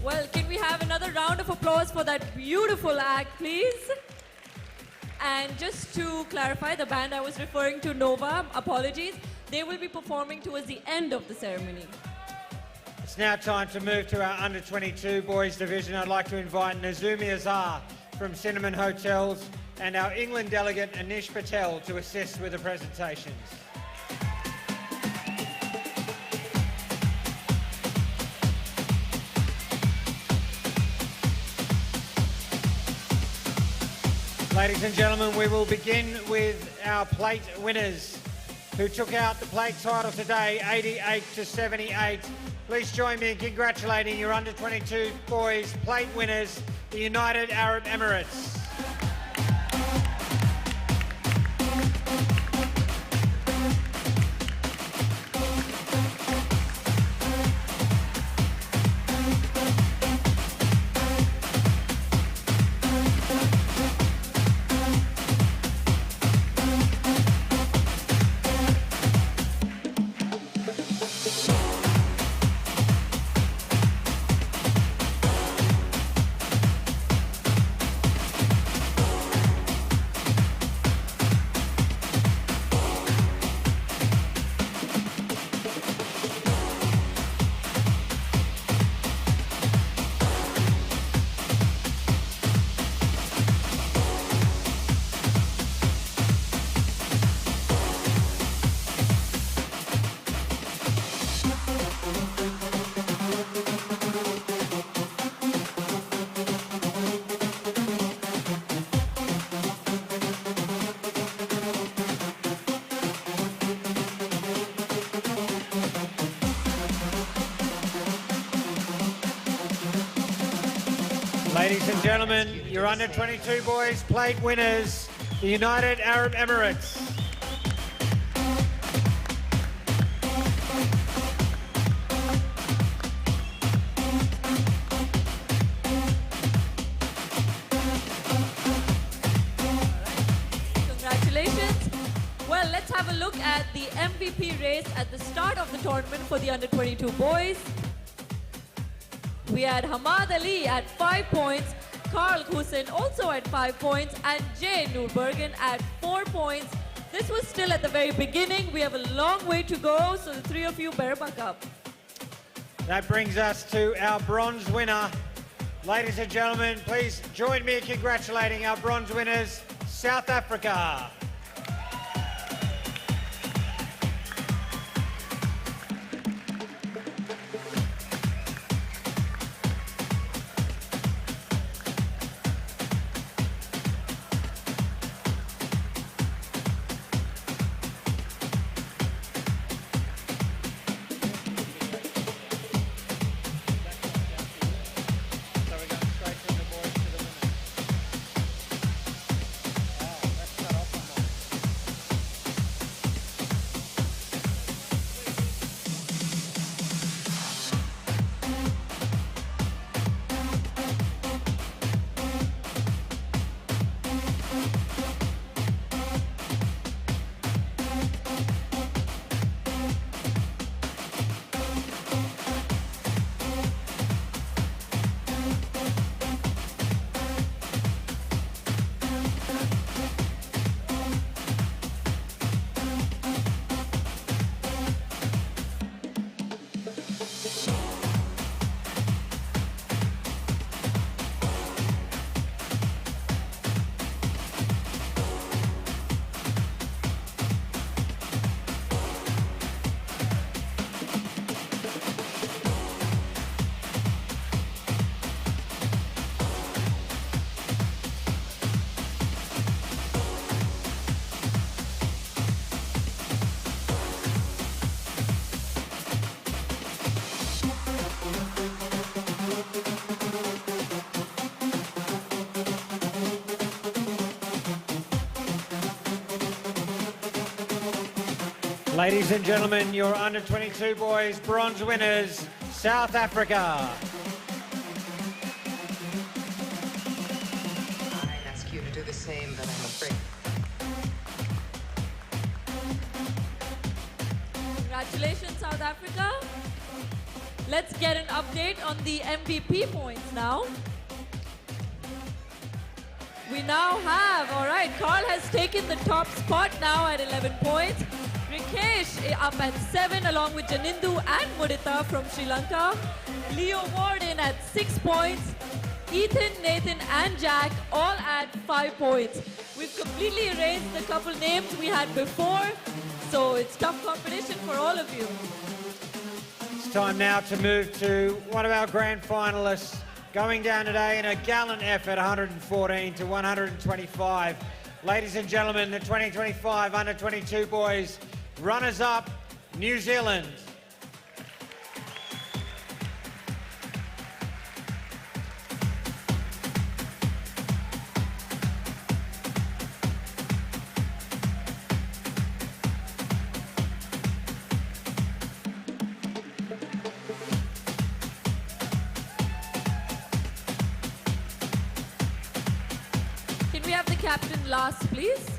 Well, can we have another round of applause for that beautiful act, please? And just to clarify, the band I was referring to, Nova, apologies, they will be performing towards the end of the ceremony. It's now time to move to our under-22 boys division. I'd like to invite Nazumi Azhar from Cinnamon Hotels and our England delegate Anish Patel to assist with the presentations. Ladies and gentlemen, we will begin with our plate winners who took out the plate title today, 88-78. Please join me in congratulating your under-22 boys plate winners, the United Arab Emirates. Ladies and gentlemen, your under 22 boys plate winners, the United Arab Emirates. Congratulations. Well, let's have a look at the MVP race at the start of the tournament for the under 22 boys. We had Hamad Ali at 5 points, Carl Hussein also at 5 points, and Jay Nurbergen at 4 points. This was still at the very beginning. We have a long way to go, so the three of you better buck up. That brings us to our bronze winner. Ladies and gentlemen, please join me in congratulating our bronze winners, South Africa. Ladies and gentlemen, your under 22 boys bronze winners, South Africa. I ask you to do the same, but I'm afraid. Congratulations, South Africa. Let's get an update on the MVP points now. We now have, all right, Carl has taken the top spot now at 11 points. Rikesh up at 7 along with Janindu and Mudita from Sri Lanka. Leo Warden at 6 points. Ethan, Nathan and Jack all at 5 points. We've completely erased the couple names we had before, so it's tough competition for all of you. It's time now to move to one of our grand finalists, going down today in a gallant effort, 114 to 125. Ladies and gentlemen, the 2025 under 22 boys, runners up, New Zealand. Can we have the captain last, please?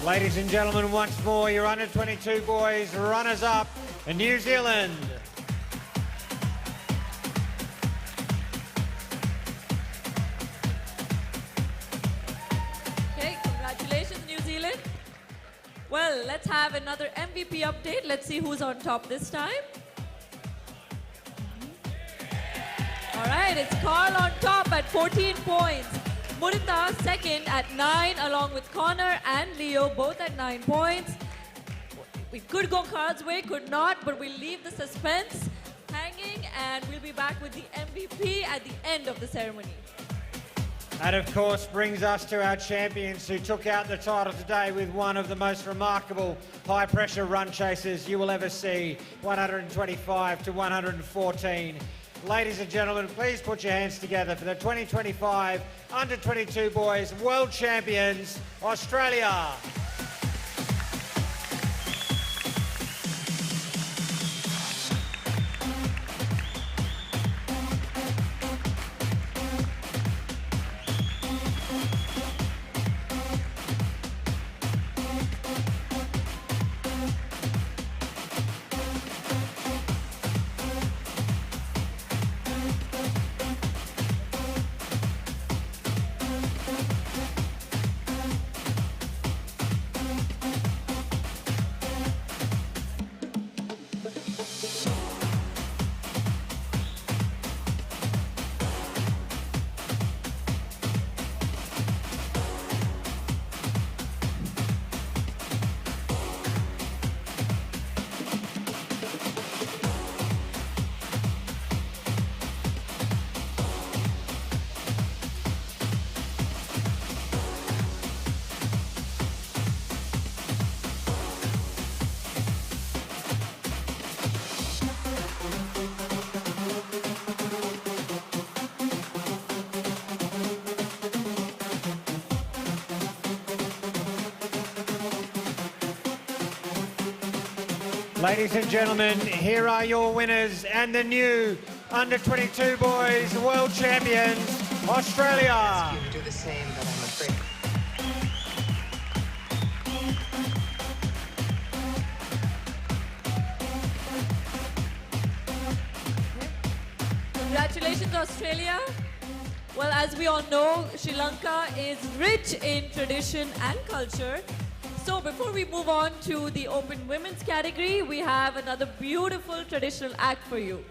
Ladies and gentlemen, once more, your under-22 boys runners-up in New Zealand. Okay, congratulations, New Zealand. Well, let's have another MVP update. Let's see who's on top this time. All right, it's Carl on top at 14 points. Murita second at 9, along with Connor and Leo, both at 9 points. We could go Carl's way, could not, but we'll leave the suspense hanging, and we'll be back with the MVP at the end of the ceremony. That, of course, brings us to our champions who took out the title today with one of the most remarkable high-pressure run chases you will ever see, 125 to 114. Ladies and gentlemen, please put your hands together for the 2025 Under-22 Boys World Champions, Australia. Ladies and gentlemen, here are your winners and the new Under-22 Boys World Champions, Australia. I ask you to do the same, but I'm afraid. Congratulations, Australia. Well, as we all know, Sri Lanka is rich in tradition and culture. So before we move on to the open women's category, we have another beautiful traditional act for you.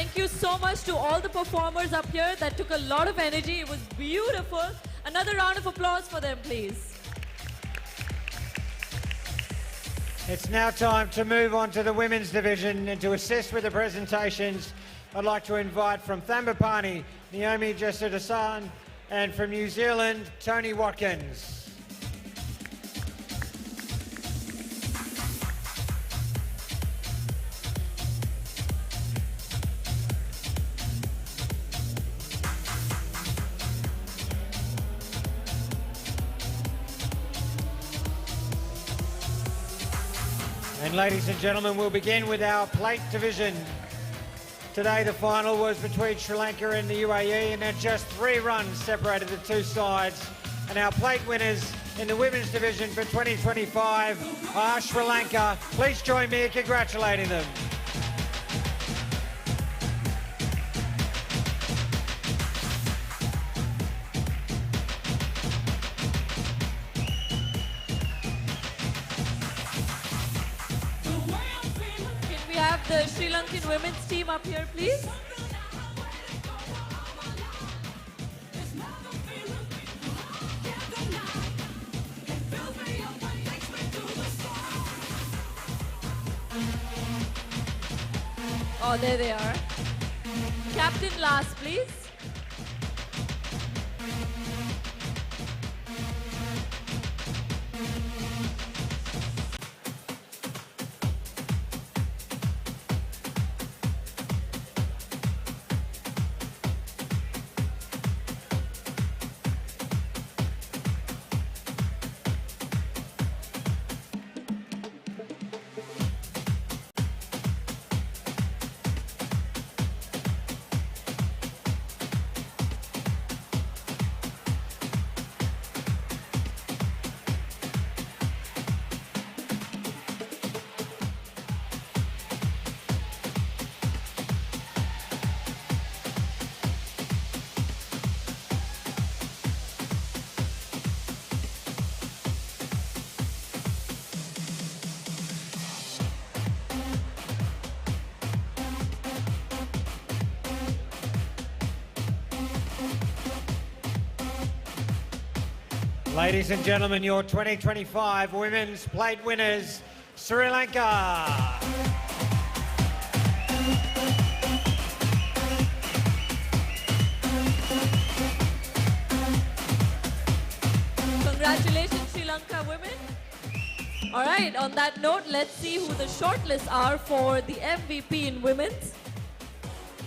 Thank you so much to all the performers up here. That took a lot of energy. It was beautiful. Another round of applause for them, please. It's now time to move on to the women's division, and to assist with the presentations, I'd like to invite from Thambapani, Naomi Jessudasan, and from New Zealand, Tony Watkins. And ladies and gentlemen, we'll begin with our plate division. Today the final was between Sri Lanka and the UAE, and just 3 runs separated the two sides. And our plate winners in the women's division for 2025 are Sri Lanka. Please join me in congratulating them. Can we have the Sri Lankan women's team up here, please? Oh, there they are. Captain last, please. Ladies and gentlemen, your 2025 women's plate winners, Sri Lanka. Congratulations, Sri Lanka women. All right, on that note, let's see who the shortlists are for the MVP in women's.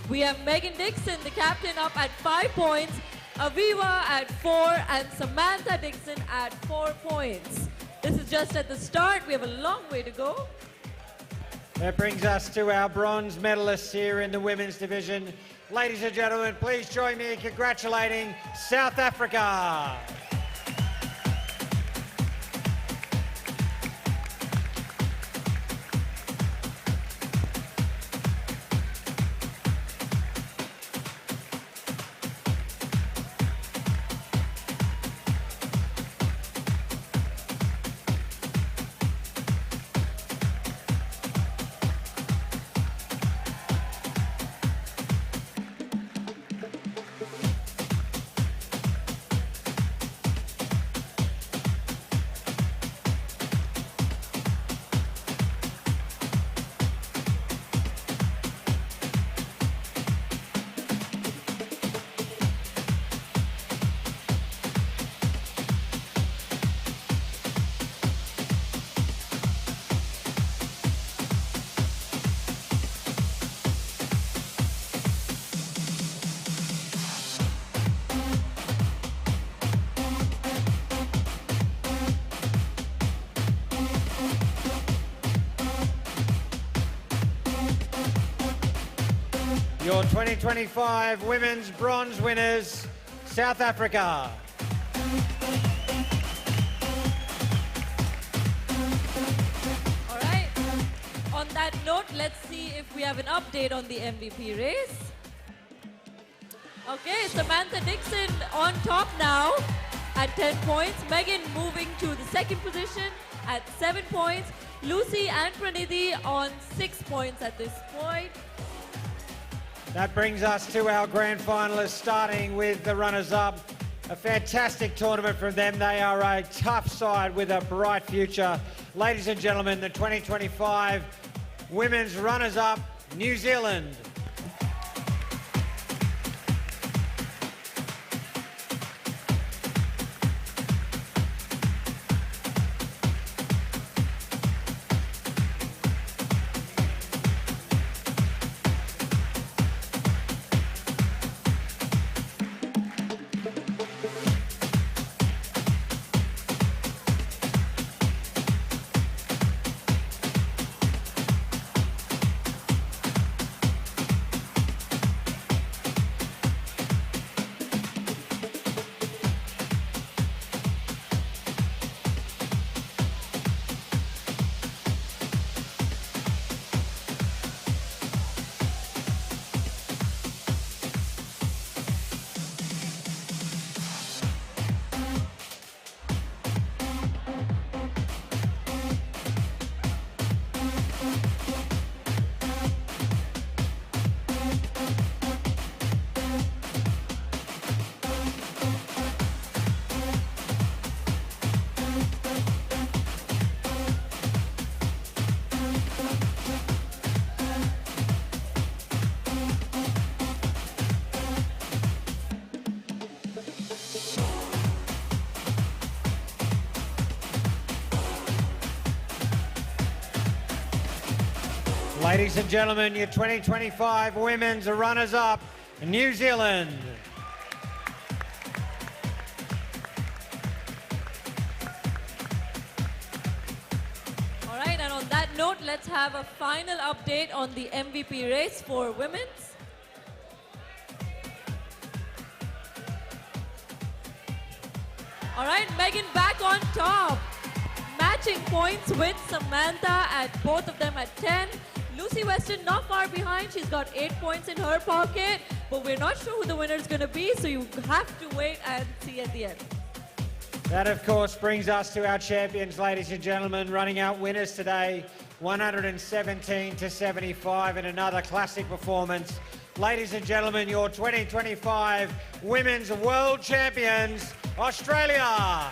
We have Megan Dixon, the captain, up at 5 points, Aviva at 4, and Samantha Dixon at 4 points. This is just at the start. We have a long way to go. That brings us to our bronze medalists here in the women's division. Ladies and gentlemen, please join me in congratulating South Africa. Your 2025 women's bronze winners, South Africa. All right. On that note, let's see if we have an update on the MVP race. Okay, Samantha Dixon on top now at 10 points. Megan moving to the second position at 7 points. Lucy and Pranidhi on 6 points at this point. That brings us to our grand finalists, starting with the runners-up. A fantastic tournament from them. They are a tough side with a bright future. Ladies and gentlemen, the 2025 women's runners-up, New Zealand. Ladies and gentlemen, your 2025 women's runners-up, New Zealand. All right, and on that note, let's have a final update on the MVP race for women's. All right, Megan back on top. Matching points with Samantha at both of them at 10. Lucy Weston not far behind. She's got 8 points in her pocket, but we're not sure who the winner is going to be, so you have to wait and see at the end. That, of course, brings us to our champions, ladies and gentlemen, running out winners today, 117 to 75 in another classic performance. Ladies and gentlemen, your 2025 Women's World Champions, Australia.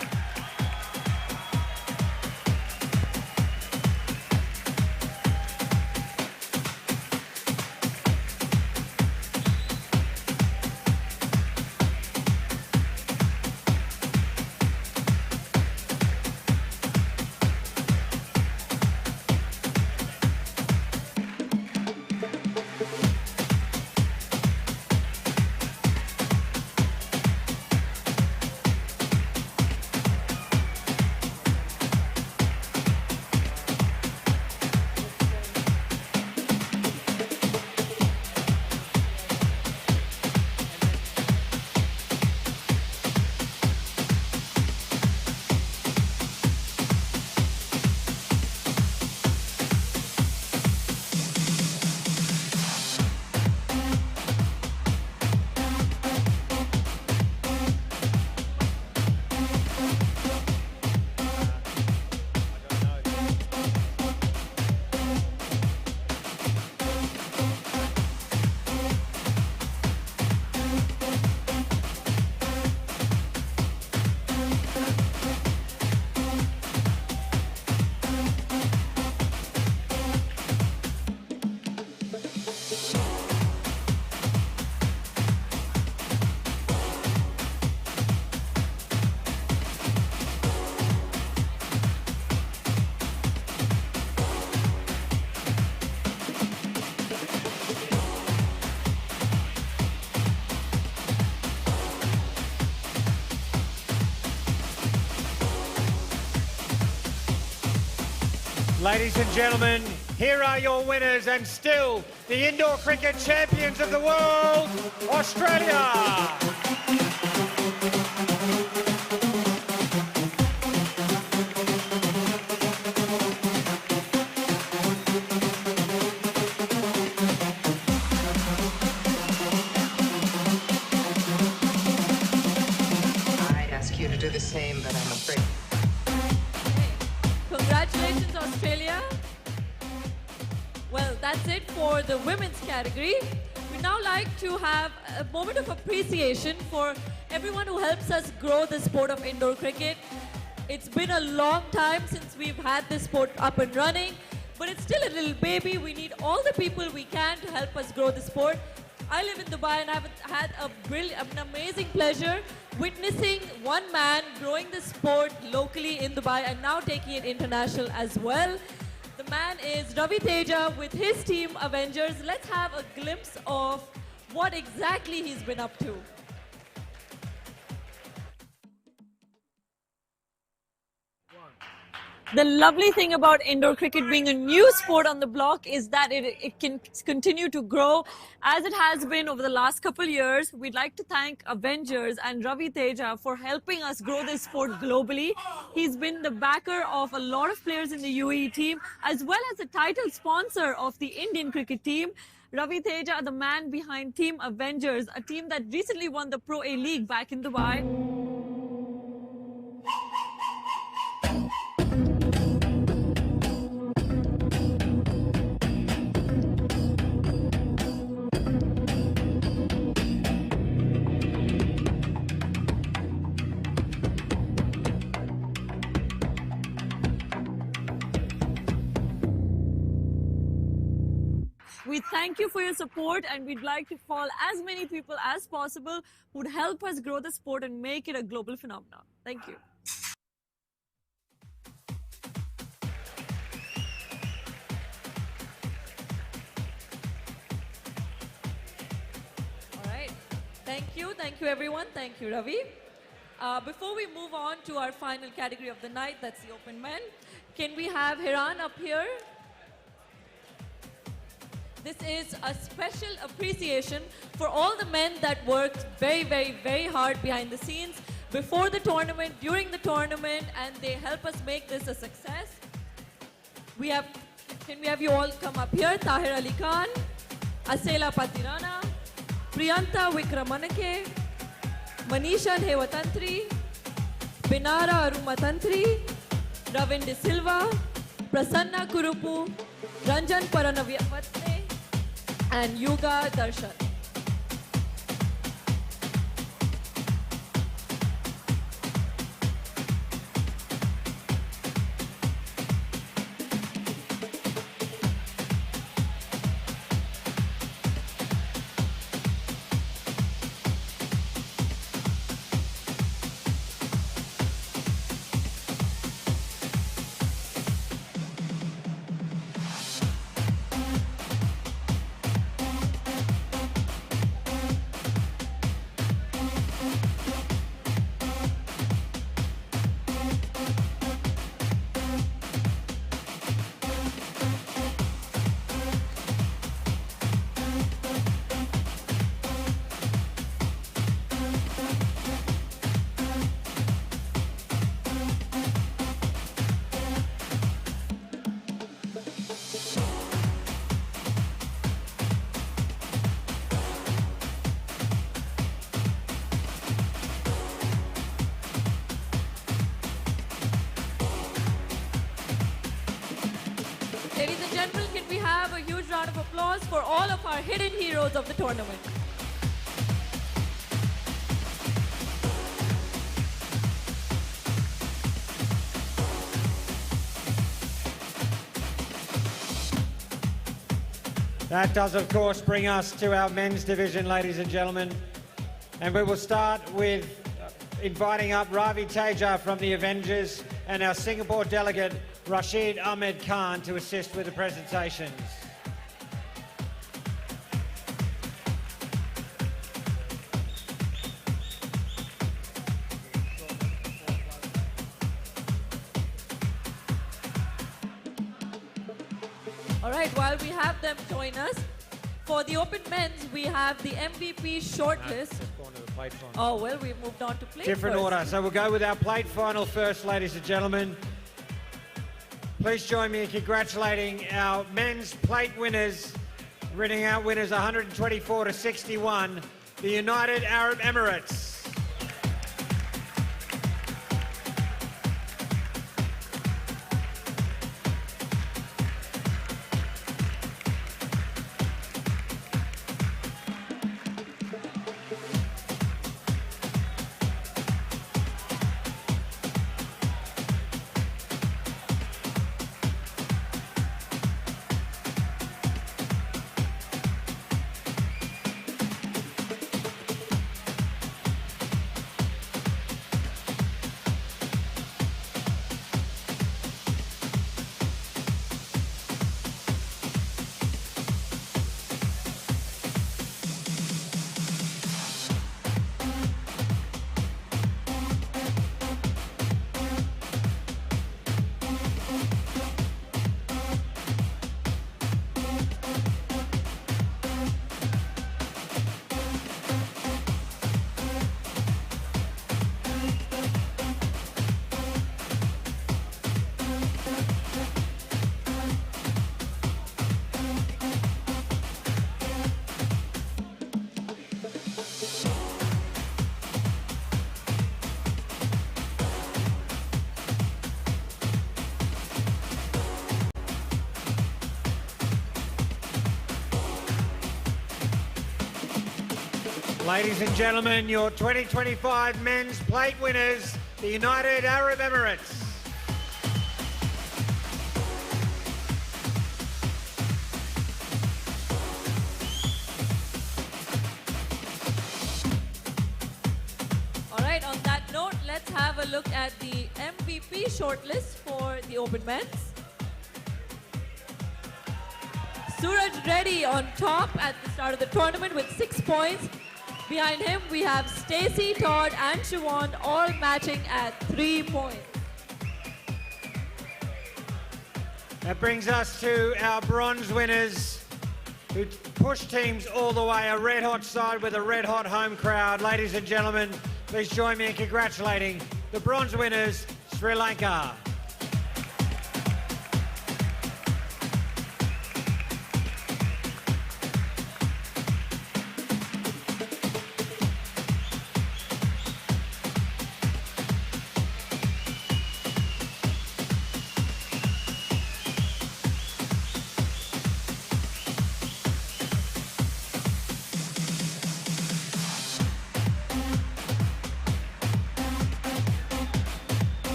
Ladies and gentlemen, here are your winners and still the indoor cricket champions of the world, Australia. I'd ask you to do the same, but I'm afraid. Congratulations, Australia. Well, that's it for the women's category. We We'd now like to have a moment of appreciation for everyone who helps us grow the sport of indoor cricket. It's been a long time since we've had this sport up and running, but it's still a little baby. We need all the people we can to help us grow the sport. I live in Dubai and I've had an amazing pleasure witnessing one man growing the sport locally in Dubai and now taking it international as well. The man is Ravi Teja with his team Avengers. Let's have a glimpse of what exactly he's been up to. The lovely thing about indoor cricket being a new sport on the block is that it can continue to grow as it has been over the last couple years. We'd like to thank Avengers and Ravi Teja for helping us grow this sport globally. He's been the backer of a lot of players in the UAE team, as well as the title sponsor of the Indian cricket team. Ravi Teja, the man behind Team Avengers, a team that recently won the Pro A League back in Dubai. We thank you for your support, and we'd like to call as many people as possible who would help us grow the sport and make it a global phenomenon. Thank you. All right. Thank you everyone. Thank you, Ravi. Before we move on to our final category of the night, that's the open men, can we have Hiran up here? This is a special appreciation for all the men that worked very, very, very hard behind the scenes before the tournament, during the tournament, and they help us make this a success. Can we have you all come up here? Tahir Ali Khan, Asela Patirana, Priyanta Vikramanake, Manisha Hewatantri, Binara Arumatantri, Ravin De Silva, Prasanna Kurupu, Ranjan Paranavyavatne, and Yuga Darshan. Ladies and gentlemen, can we have a huge round of applause for all of our hidden heroes of the tournament? That does, of course, bring us to our men's division, ladies and gentlemen. And we will start with inviting up Ravi Teja from the Avengers and our Singapore delegate, Rashid Ahmed Khan, to assist with the presentations. All right, while we have them join us, for the open men's, we have the MVP shortlist. Oh, well, we've moved on to plate Different first. order. So we'll go with our plate final first, ladies and gentlemen. Please join me in congratulating our men's plate winners, reading out winners 124 to 61, the United Arab Emirates. Ladies and gentlemen, your 2025 men's plate winners, the United Arab Emirates. All right, on that note, let's have a look at the MVP shortlist for the Open Men's. Suraj Reddy on top at the start of the tournament with 6 points. Behind him, we have Stacey, Todd, and Siobhan all matching at 3 points. That brings us to our bronze winners who pushed teams all the way, a red-hot side with a red-hot home crowd. Ladies and gentlemen, please join me in congratulating the bronze winners, Sri Lanka.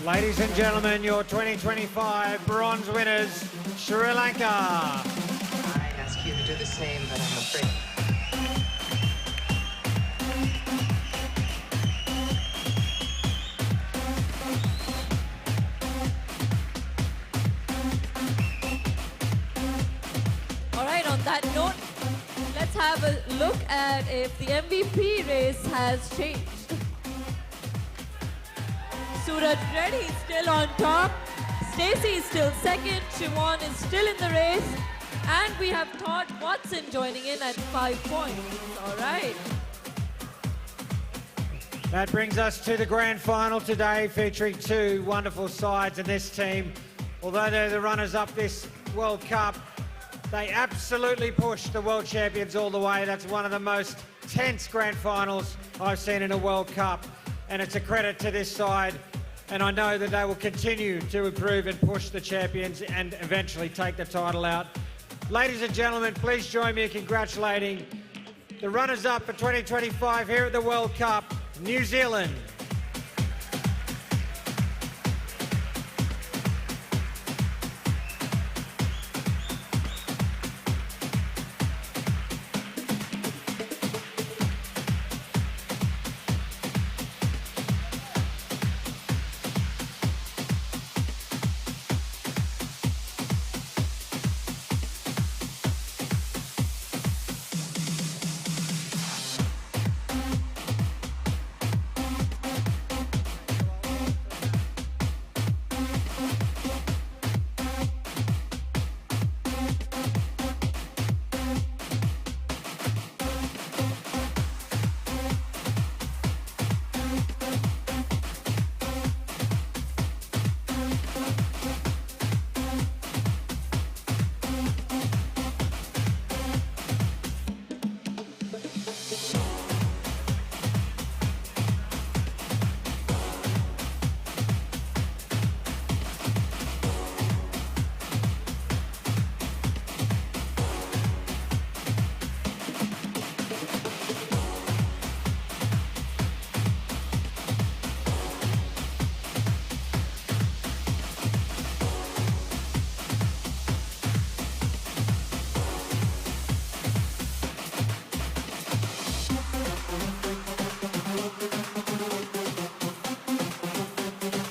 Ladies and gentlemen, your 2025 bronze winners, Sri Lanka. I'd ask you to do the same, but I'm afraid. All right, on that note, let's have a look at if the MVP race has changed. Suraj Reddy is still on top. Stacey is still second. Siobhan is still in the race. And we have Todd Watson joining in at 5 points. All right. That brings us to the grand final today, featuring two wonderful sides in this team. Although they're the runners-up this World Cup, they absolutely pushed the world champions all the way. That's one of the most tense grand finals I've seen in a World Cup. And it's a credit to this side. And I know that they will continue to improve and push the champions and eventually take the title out. Ladies and gentlemen, please join me in congratulating the runners-up for 2025 here at the World Cup, New Zealand.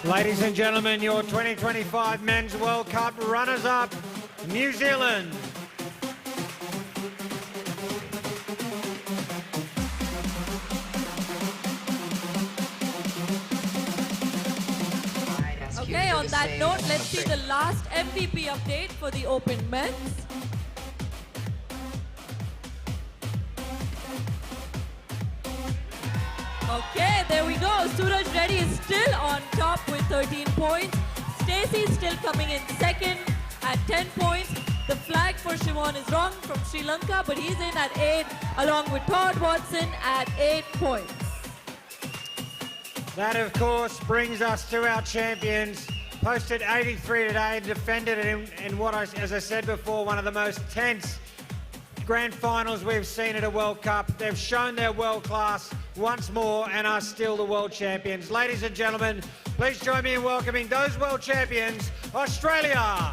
Ladies and gentlemen, your 2025 Men's World Cup runners-up, New Zealand. Okay, on that note, let's see the last MVP update for the Open Men's. Okay, there we go. Suraj Reddy is still on top with 13 points. Stacey is still coming in second at 10 points. The flag for Shimon is wrong from Sri Lanka, but he's in at 8, along with Todd Watson at 8 points. That, of course, brings us to our champions. Posted 83 today, defended it in what, as I said before, one of the most tense grand finals we've seen at a World Cup. They've shown their world class once more and are still the world champions. Ladies and gentlemen, please join me in welcoming those world champions, Australia.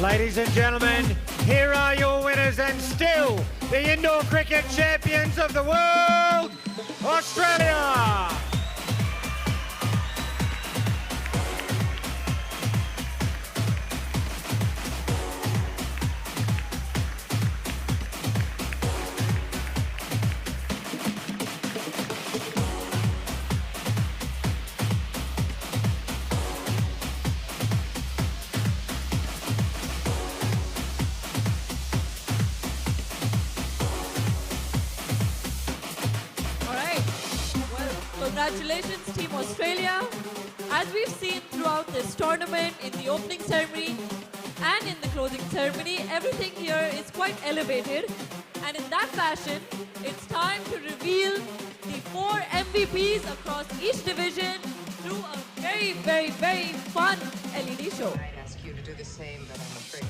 Ladies and gentlemen, here are your winners and still the indoor cricket champions of the world, Australia! Congratulations, Team Australia. As we've seen throughout this tournament, in the opening ceremony and in the closing ceremony, everything here is quite elevated. And in that fashion, it's time to reveal the 4 MVPs across each division through a very, very, very fun LED show. I'd ask you to do the same, but I'm afraid.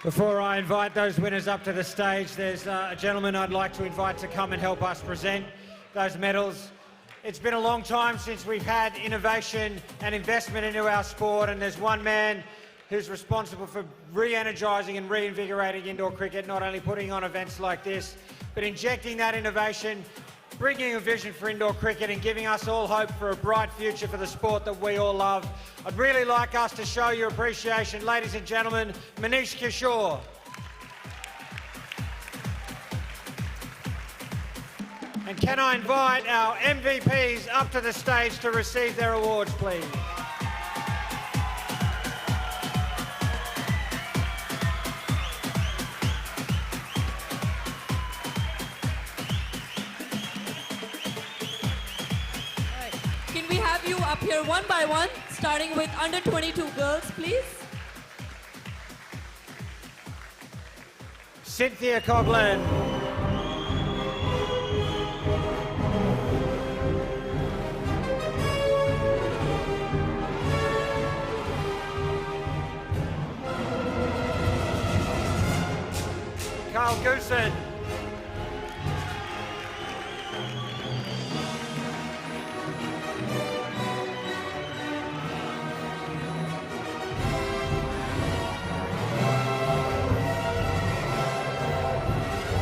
Before I invite those winners up to the stage, there's a gentleman I'd like to invite to come and help us present those medals. It's been a long time since we've had innovation and investment into our sport, and there's one man who's responsible for re-energising and reinvigorating indoor cricket, not only putting on events like this, but injecting that innovation, bringing a vision for indoor cricket and giving us all hope for a bright future for the sport that we all love. I'd really like us to show your appreciation. Ladies and gentlemen, Manish Kishore. And can I invite our MVPs up to the stage to receive their awards, please? Can we have you up here one by one, starting with under 22 girls, please? Cynthia Coughlin. Carl Goosen.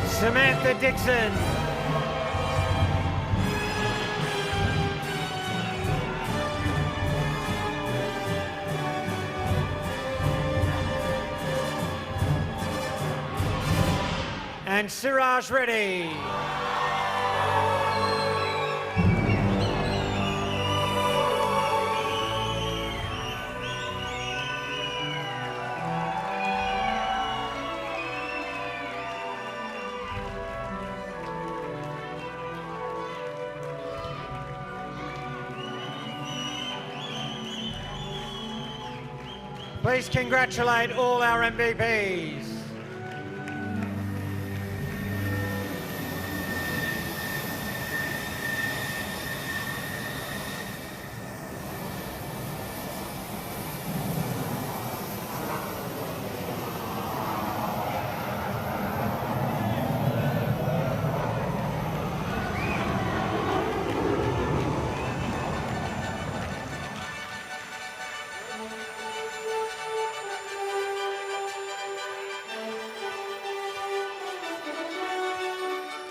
Samantha Dixon. And Siraj Reddy. Please congratulate all our MVPs.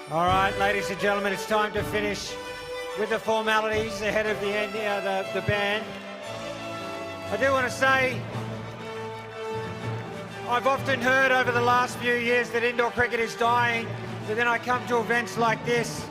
All right, ladies and gentlemen, it's time to finish with the formalities ahead of the end, the band. I do want to say, I've often heard over the last few years that indoor cricket is dying, but then I come to events like this,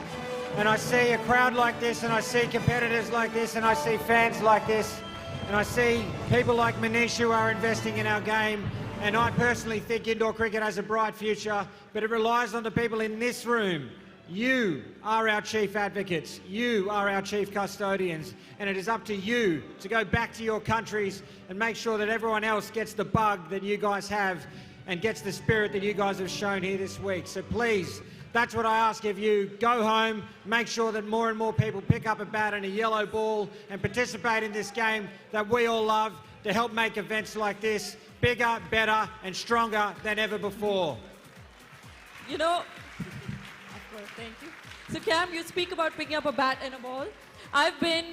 and I see a crowd like this, and I see competitors like this, and I see fans like this, and I see people like Manish who are investing in our game. And I personally think indoor cricket has a bright future, but it relies on the people in this room. You are our chief advocates. You are our chief custodians. And it is up to you to go back to your countries and make sure that everyone else gets the bug that you guys have and gets the spirit that you guys have shown here this week. So please, that's what I ask of you. Go home, make sure that more and more people pick up a bat and a yellow ball and participate in this game that we all love to help make events like this bigger, better and stronger than ever before. You know, of course, thank you. So Cam, you speak about picking up a bat and a ball. I've been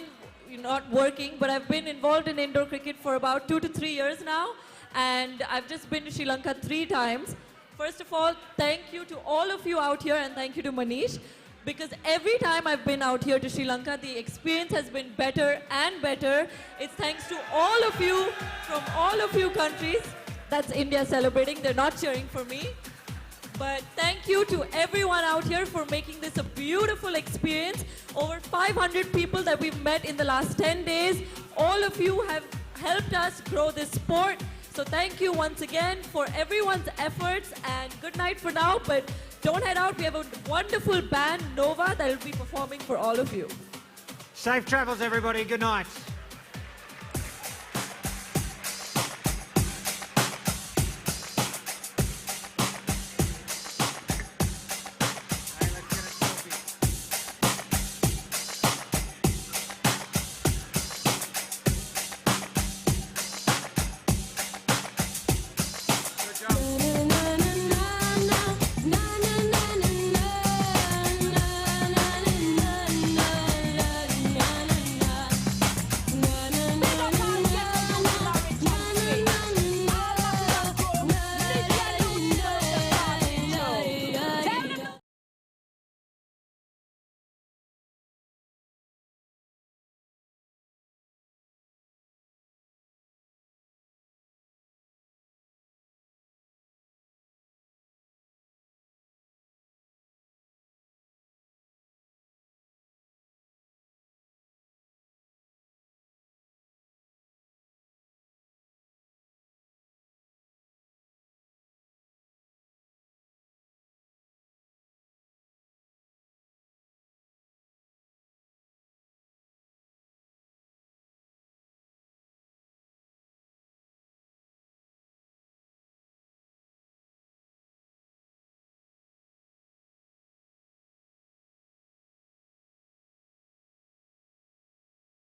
not working, but I've been involved in indoor cricket for about 2 to 3 years now, and I've just been to Sri Lanka 3 times. First of all, thank you to all of you out here, and thank you to Manish, because every time I've been out here to Sri Lanka, the experience has been better and better. It's thanks to all of you from all of you countries. That's India celebrating. They're not cheering for me. But thank you to everyone out here for making this a beautiful experience. Over 500 people that we've met in the last 10 days. All of you have helped us grow this sport. So thank you once again for everyone's efforts, and good night for now. But don't head out. We have a wonderful band, Nova, that will be performing for all of you. Safe travels, everybody. Good night.